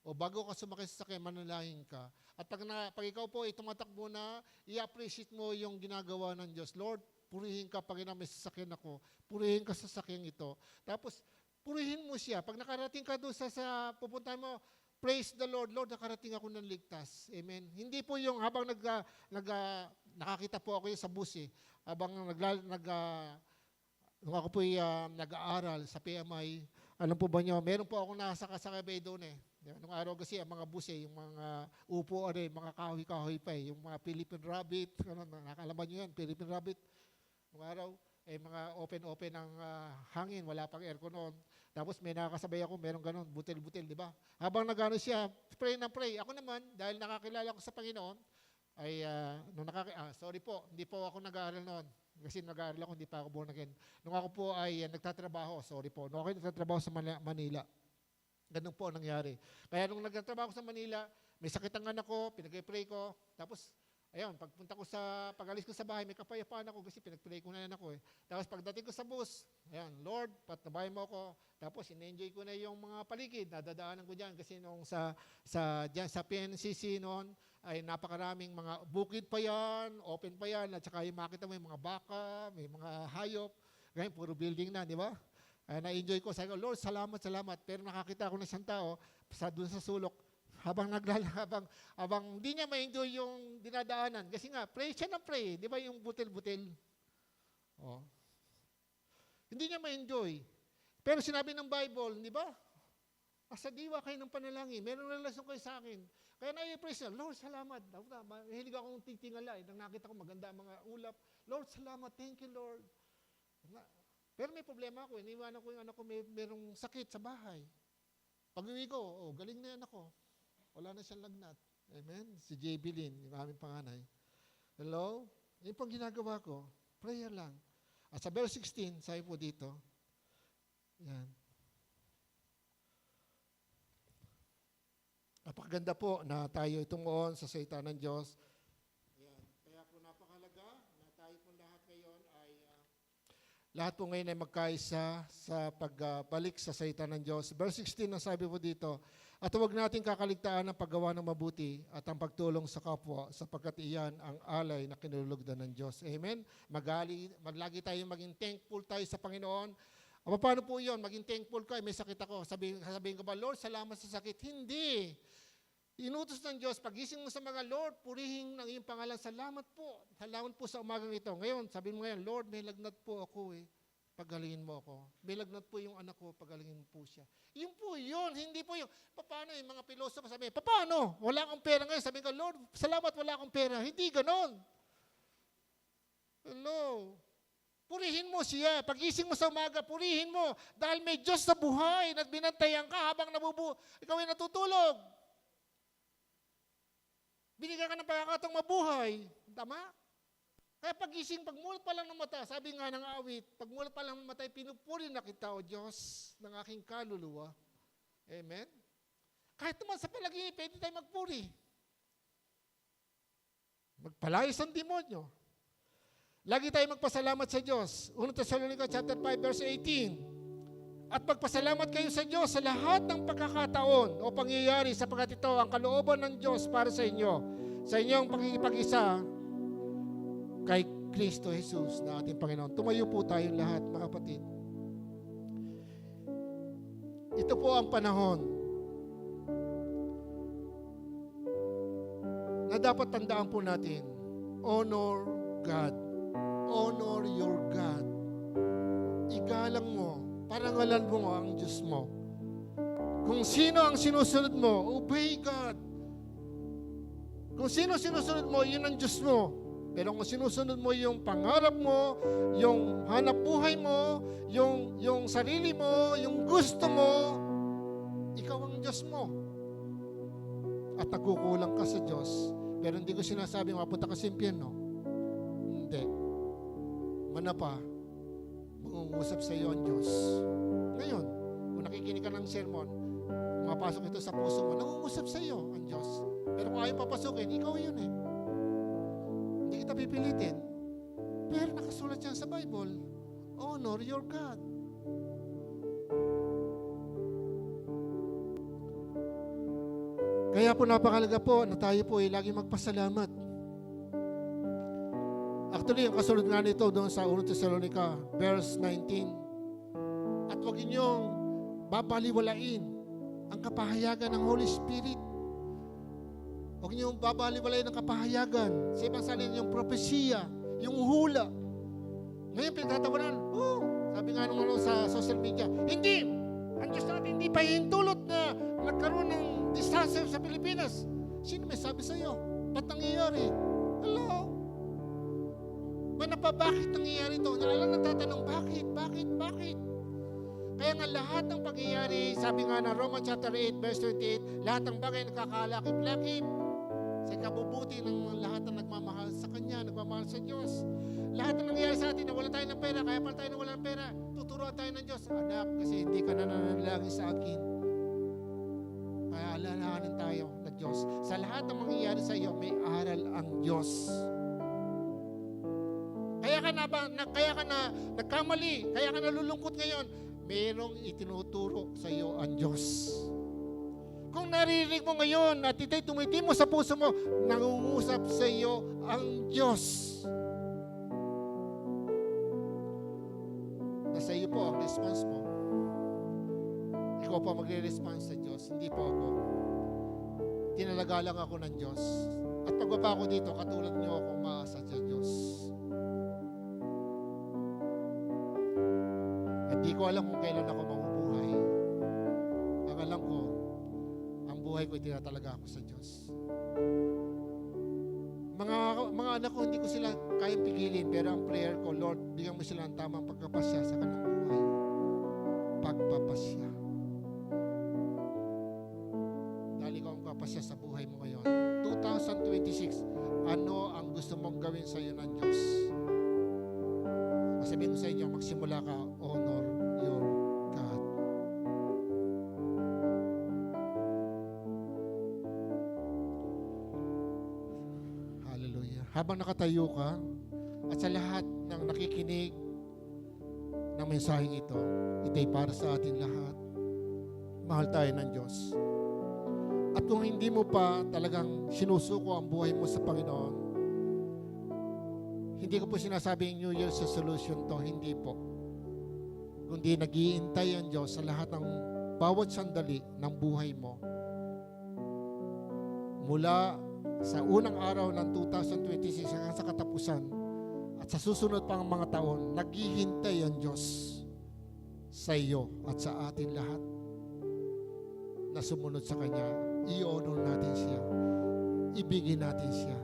o bago ka sumakay sa sasakyan, manalangin ka. At pag ikaw po ay tumatakbo na, i-appreciate mo yung ginagawa ng Diyos. Lord, purihin ka, Panginoon, may sasakyan ako. Purihin ka sa sasakyan ito. Tapos, purihin mo siya. Pag nakarating ka doon sa pupuntahan mo, praise the Lord. Lord, nakarating ako ng ligtas. Amen. Hindi po yung habang nakakita po ako sa bus habang nung ako po nag-aaral sa PMI, alam po ba nyo, meron po ako nakasakay doon Nung araw kasi, ang mga bus yung mga upo, mga kahoy-kahoy pa yung mga Philippine Rabbit, nakakalaman nyo yan, Philippine Rabbit. Nung araw, mga open-open ang hangin, wala pang aircon noon. Tapos may nakakasabay ako, meron ganun, butil-butil, di ba? Habang nagano siya, pray na pray. Ako naman, dahil nakakilala ko sa Panginoon, ay, sorry po, hindi po ako nag-aaral noon. Kasi nag-aaral ako, hindi pa ako born again. Nung ako po ay nagtatrabaho, sorry po, nung ako nagtatrabaho sa Manila, ganun po ang nangyari. Kaya nung nagtatrabaho ko sa Manila, may sakit ang anak ko, pinag-pray ko, tapos, ayun, pag-alis ko sa bahay, may kapayapaan ako kasi pinag-pray ko na yan ako Tapos pagdating ko sa bus, ayan, Lord, patnabayan mo ako. Tapos in-enjoy ko na yung mga paligid, nadadaanan ko dyan kasi nung dyan sa PNCC noon, ay napakaraming mga bukid pa yan, open pa yan, at saka yung makita mo yung mga baka, may mga hayop, ganyan, puro building na, di ba? Na-enjoy ko, sabi ko, Lord, salamat. Pero nakakita ako ng isang tao, doon sa sulok, habang hindi niya ma-enjoy yung dinadaanan. Kasi nga, pray siya ng pray. Di ba yung butil-butil? Oh. Hindi niya ma-enjoy. Pero sinabi ng Bible, di ba? Sa diwa kayo ng panalangin. Meron relasyon kayo sa akin. Kaya na-praise niya, Lord, salamat. Mahilig akong titingala. Nang nakita ko maganda ang mga ulap. Lord, salamat. Thank you, Lord. Pero may problema ako. Iniwanan ko yung anak ko merong sakit sa bahay. Pag-uwi ko, galing na yan ako. Wala na siyang lagnat. Amen? Si JB Lin, yung aming panganay. Hello? Yung pang ginagawa ko, prayer lang. At sa verse 16, sabi po dito, yan. Napakaganda po na tayo tumuon sa salita ng Diyos. Yan. Kaya po napakalaga na tayo po lahat ngayon ay lahat po ngayon ay magkaisa sa pagbalik sa salita ng Diyos. Verse 16 na sabi po dito, at huwag natin kakaligtaan ang paggawa ng mabuti at ang pagtulong sa kapwa sapagkat iyan ang alay na kinulugdan ng Diyos. Amen? Maglagi tayo maging thankful tayo sa Panginoon. Paano po yun? Maging thankful ka, may sakit ako. Sabihin ko ba, Lord, salamat sa sakit? Hindi. Inutos ng Diyos, pagising mo sa mga Lord, purihin ng iyong pangalan. Salamat po. Salamat po sa umagang ito. Ngayon, sabihin mo ngayon, Lord, may lagnat po ako Pagalingin mo ako. May lagnat po yung anak ko, pagalingin mo po siya. Yun po yun, hindi po yung, paano yung mga pilosopo sabihin, paano? Wala akong pera ngayon. Sabihin ko, Lord, salamat wala akong pera. Hindi ganon. Hello. Purihin mo siya. Pagising mo sa umaga, purihin mo. Dahil may Diyos sa buhay na binantayan ka habang ikaw ay natutulog. Binigyan ka ng pagkakataong mabuhay. Tama? Kaya pagmulat pa lang ng mata, sabi nga ng awit, pagmulat pa lang ng mata, pinupuri na kita, O Diyos, ng aking kaluluwa. Amen? Kahit naman sa palagi, pwede tayo magpuri. Magpalayas ang demonyo. Lagi tayo magpasalamat sa Diyos. 1 Thessalonica chapter 5, verse 18. At magpasalamat kayo sa Diyos sa lahat ng pagkakataon o pangyayari sapagkat ito ang kalooban ng Diyos para sa inyo, sa inyong pagkikipag-isa kay Kristo Jesus na ating Panginoon. Tumayo po tayong lahat, mga kapatid. Ito po ang panahon dapat tandaan po natin, honor God. Honor your God. Igalang mo, parangalan mo ang Diyos mo. Kung sino ang sinusunod mo, obey God. Kung sino sinusunod mo, yun ang Diyos mo. Pero kung sinusunod mo yung pangarap mo, yung hanap buhay mo, yung sarili mo, yung gusto mo, ikaw ang Diyos mo. At nagkukulang ka sa Diyos. Pero hindi ko sinasabing mapunta ka sa impyerno. Hindi. Manapa, mangungusap sa iyo ang Diyos. Ngayon, kung nakikinig ka ng sermon, mapasok ito sa puso mo, nangungusap sa iyo ang Diyos. Pero kung ayaw papasukin, ikaw yun eh. Hindi kita pipilitin. Pero nakasulat yan sa Bible, honor your God. Kaya po napakalaga po na tayo po ay lagi magpasalamat. Actually, ang kasunod nga nito doon sa 1 Thessalonica, verse 19. At huwag ninyong babaliwalain ang kapahayagan ng Holy Spirit. Huwag ninyong babaliwalain ang kapahayagan sa ibang salin, yung propesya, yung hula. Ngayon, pinagtatawanan, sabi nga nung sa social media, hindi! Ang Diyos natin hindi pa hintulot na nagkaroon ng disaster sa Pilipinas. Sino may sabi sa iyo? Ba't nangyayari? Hello? Bakit nangyayari ito? Nalalang nagtatanong, bakit? Kaya nga lahat ng pangyayari, sabi nga na Romans chapter 8, verse 28, lahat ng bagay nagkakalakip-lakip sa kabubuti ng lahat ng nagmamahal sa Kanya, nagmamahal sa Diyos. Lahat ng nangyayari sa atin, nawala tayo ng pera, kaya pala tayo nawala ng pera, tuturuan tayo ng Diyos. Anak, kasi hindi ka nananalangin sa akin. Kaya alalahanin tayo na Diyos. Sa lahat ng mangyayari sa iyo, may aral ang Diyos. Kaya ka na nagkamali, kaya ka nalulungkot ngayon, mayroong itinuturo sa iyo ang Diyos. Kung naririnig mo ngayon at ito'y tumiti mo sa puso mo, nangungusap sa iyo ang Diyos. Nasa iyo po ang response mo. Ikaw po magre-response sa Diyos, hindi po ako. Tinalaga lang ako ng Diyos. At pagbaba ko dito, katulad niyo ako umaasa sa Diyos. At di ko alam kung kailan ako mabubuhay. Ang alam ko, ang buhay ko itinatalaga ako sa Diyos. Mga anak ko, hindi ko sila kayang pigilin, pero ang prayer ko, Lord, bigyan mo sila ng tamang pagpapasya sa kanilang buhay. Pagpapasya. Dahil ikaw ang pagpapasya sa buhay mo ngayon. 2026, ano ang gusto mong gawin sa iyo ng Diyos? Sabihin ko sa inyo, magsimula ka, honor your God. Hallelujah. Habang nakatayo ka, at sa lahat ng nakikinig ng mensaheng ito, ito'y para sa atin lahat. Mahal tayo ng Diyos. At kung hindi mo pa talagang sinusuko ang buhay mo sa Panginoon, hindi ko po sinasabing New Year's resolution to, hindi po. Kundi nag-iintay ang Diyos sa lahat ng bawat sandali ng buhay mo. Mula sa unang araw ng 2026 hanggang sa katapusan at sa susunod pang mga taon, naghihintay ang Diyos sa iyo at sa atin lahat na sumunod sa Kanya. I-honor natin siya. Ibigin natin siya.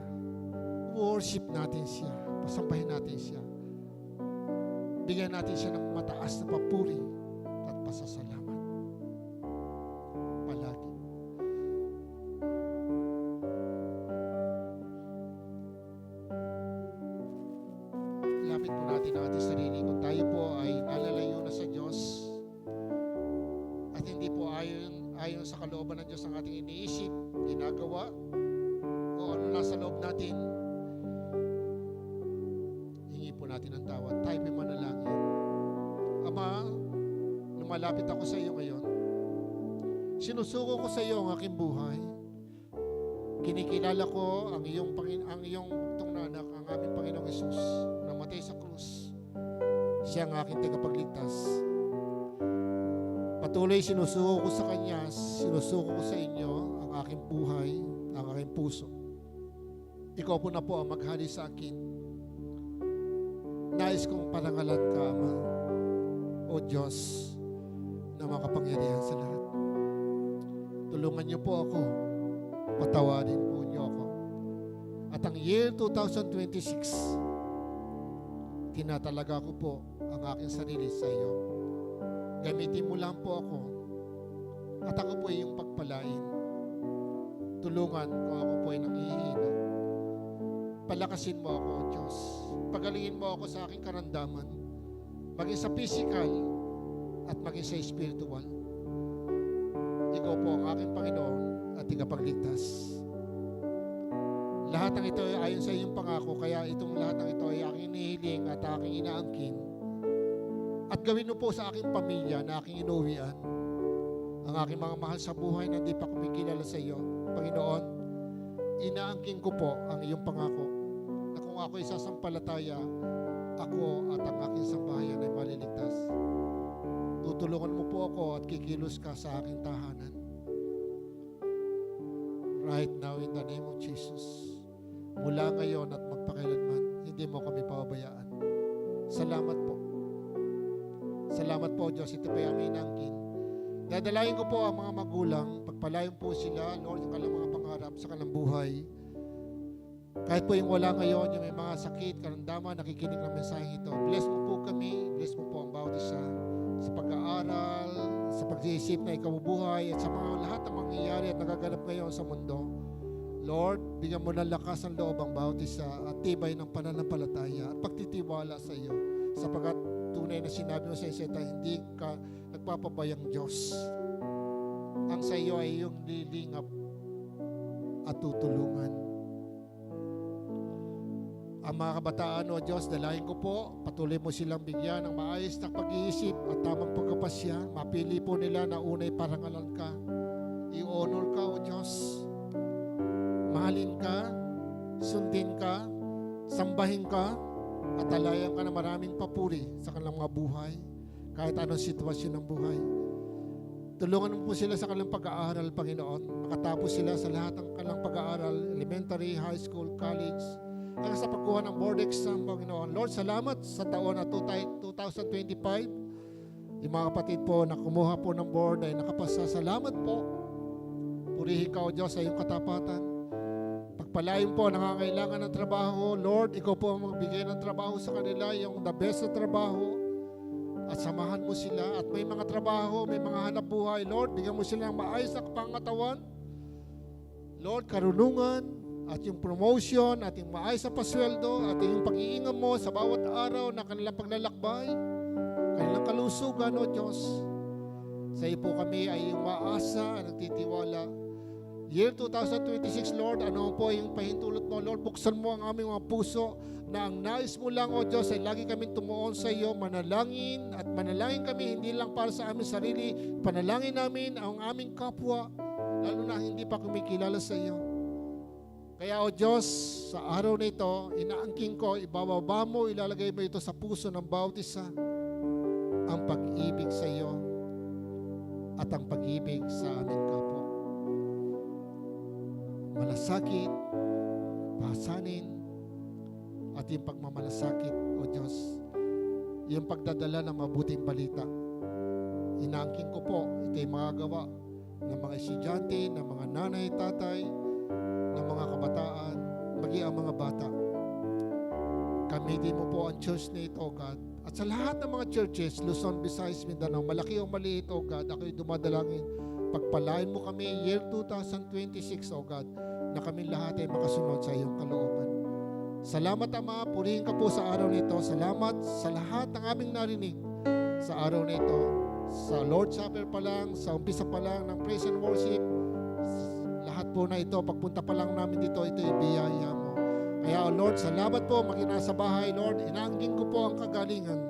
Worship natin siya. Pasambahin natin siya. Bigyan natin siya ng mataas na papuri at pasasalamat. Palagi. Lapit po natin ang ating sarili. Kung tayo po ay nalalayo na sa Diyos at hindi po ayon sa kalooban ng Diyos ang ating iniisip, ginagawa, o ano nasa loob natin, hingi po natin ang tawad. Tayo may manalangin. Ama, lumalapit ako sa iyo ngayon. Sinusuko ko sa iyo ang aking buhay. Kinikilala ko ang iyong bugtong na anak, ang aming Panginoong Hesus, na namatay sa krus. Siya ang aking tagapagligtas. Patuloy sinusuko ko sa Kanya, sinusuko ko sa inyo ang aking buhay, ang aking puso. ikaw po na po ang maghari sa akin. Nais kong parangalan ka, Ama, o Diyos na makapangyarihan sa lahat. Tulungan niyo po ako, patawarin po niyo ako. At ang year 2026, tinatalaga ko po ang aking sarili sa iyo. Gamitin mo lang po ako at ako po ay iyong pagpalain. Tulungan kung ako po ay nanghihina. Palakasin mo ako, O Diyos. Pagalingin mo ako sa aking karamdaman, maging sa physical at maging sa spiritual. Ikaw po ang aking Panginoon at tagapagligtas. Lahat ng ito ay ayon sa iyong pangako, kaya itong lahat ng ito ay aking inihiling at aking inaangkin. At gawin mo po sa aking pamilya na aking inuwian, ang aking mga mahal sa buhay na di pa kumikilala sa iyo. Panginoon, inaangkin ko po ang iyong pangako na kung ako ay sasampalataya, ako at ang aking sambahayan ay maliligtas. Tutulungan mo po ako at kikilos ka sa aking tahanan. Right now, in the name of Jesus, mula ngayon at magpakailanman, hindi mo kami pababayaan. Salamat po. Salamat po, Diyos. Ito pa yung aming inaangkin. Dadalayin ko po ang mga magulang, pagpalayon po sila, Lord, yung kanilang mga pangarap sa kanilang buhay. Kahit po yung wala ngayon, yung may mga sakit, karamdaman, nakikinig ng mensahe ito. Bless mo po kami, bless mo po ang bawat isa sa pag-aaral, sa pag-iisip na ikabubuhay, at sa mga lahat ng mangyayari at nagaganap ngayon sa mundo. Lord, bigyan mo ng lakas ang loob ang bawat isa at tibay ng pananampalataya at pagtitiwala sa iyo, sapagkat tunay na sinabi mo sa Isaiah, hindi ka nagpapabayang Diyos. Ang sa iyo ay iyong lilingap at tutulungan. Ang mga kabataan, O Diyos, dalahin ko po, patuloy mo silang bigyan ng maayos na pag-iisip at tamang pagkapasya. Mapili po nila na unay parangalan ka. I-honor ka, O Diyos. Mahalin ka, sundin ka, sambahin ka, at alayan ka na maraming papuri sa kanilang mga buhay, kahit anong sitwasyon ng buhay. Tulungan mo po sila sa kanilang pag-aaral, Panginoon. Makatapos sila sa lahat ng kanilang pag-aaral, elementary, high school, college, hanggang sa pagkuha ng board exam, Panginoon. Lord, salamat sa taon na 2025. Yung mga kapatid po na kumuha po ng board ay nakapasa. Salamat po. Purihin ka, O Diyos, sa iyong katapatan. Pagpalain po, nangangailangan ng trabaho. Lord, ikaw po ang magbigay ng trabaho sa kanila, yung the best na trabaho. At samahan mo sila. At may mga trabaho, may mga hanap buhay. Lord, bigyan mo sila ng maayos na pangatawan. Lord, karunungan at yung promotion at yung maayos na pasweldo at yung pag-iingat mo sa bawat araw na kanilang paglalakbay, kanilang kalusugan, O Diyos. Sa iyo po kami ay yung maasa, nagtitiwala. Year 2026, Lord, ano po yung pahintulot mo? Lord, buksan mo ang aming mga puso na ang nais mo lang, O Diyos, ay lagi kami tumuon sa iyo, manalangin at manalangin kami hindi lang para sa aming sarili, panalangin namin ang aming kapwa, lalo na hindi pa kumikilala sa iyo. Kaya, O Diyos, sa araw na ito, inaangking ko, ibababa mo, ilalagay mo ito sa puso ng bawat isa, ang pag-ibig sa iyo at ang pag-ibig sa aming kapwa. Malasakit, pasanin, at yung pagmamalasakit, O Diyos, yung pagdadala ng mabuting balita. Inaangking ko po, ito'y magagawa ng mga estudyante, ng mga nanay, tatay, ng mga kabataan, maging ang mga bata. Gamitin mo po ang church na ito, O God. At sa lahat ng mga churches, Luzon, Visayas, Mindanao, malaki o maliit, O God, ako'y dumadalangin. Pagpalain mo kami year 2026, O God, na kami lahat ay makasunod sa iyong kalooban. Salamat, Ama, purihin ka po sa araw nito. Salamat sa lahat ng aming narinig sa araw nito. Sa Lord's Supper pa lang, sa umpisa pa lang ng praise and worship, lahat po na ito, pagpunta pa lang namin dito, ito ibiyaya mo. Kaya, O Lord, salamat po, maging nasa bahay, Lord, inaangging ko po ang kagalingan.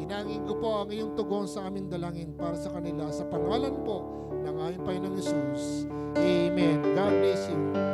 Inaangging ko po ang iyong tugon sa aming dalangin para sa kanila, sa pangalan po ng aming Panginoong Yesus. Amen. God bless you.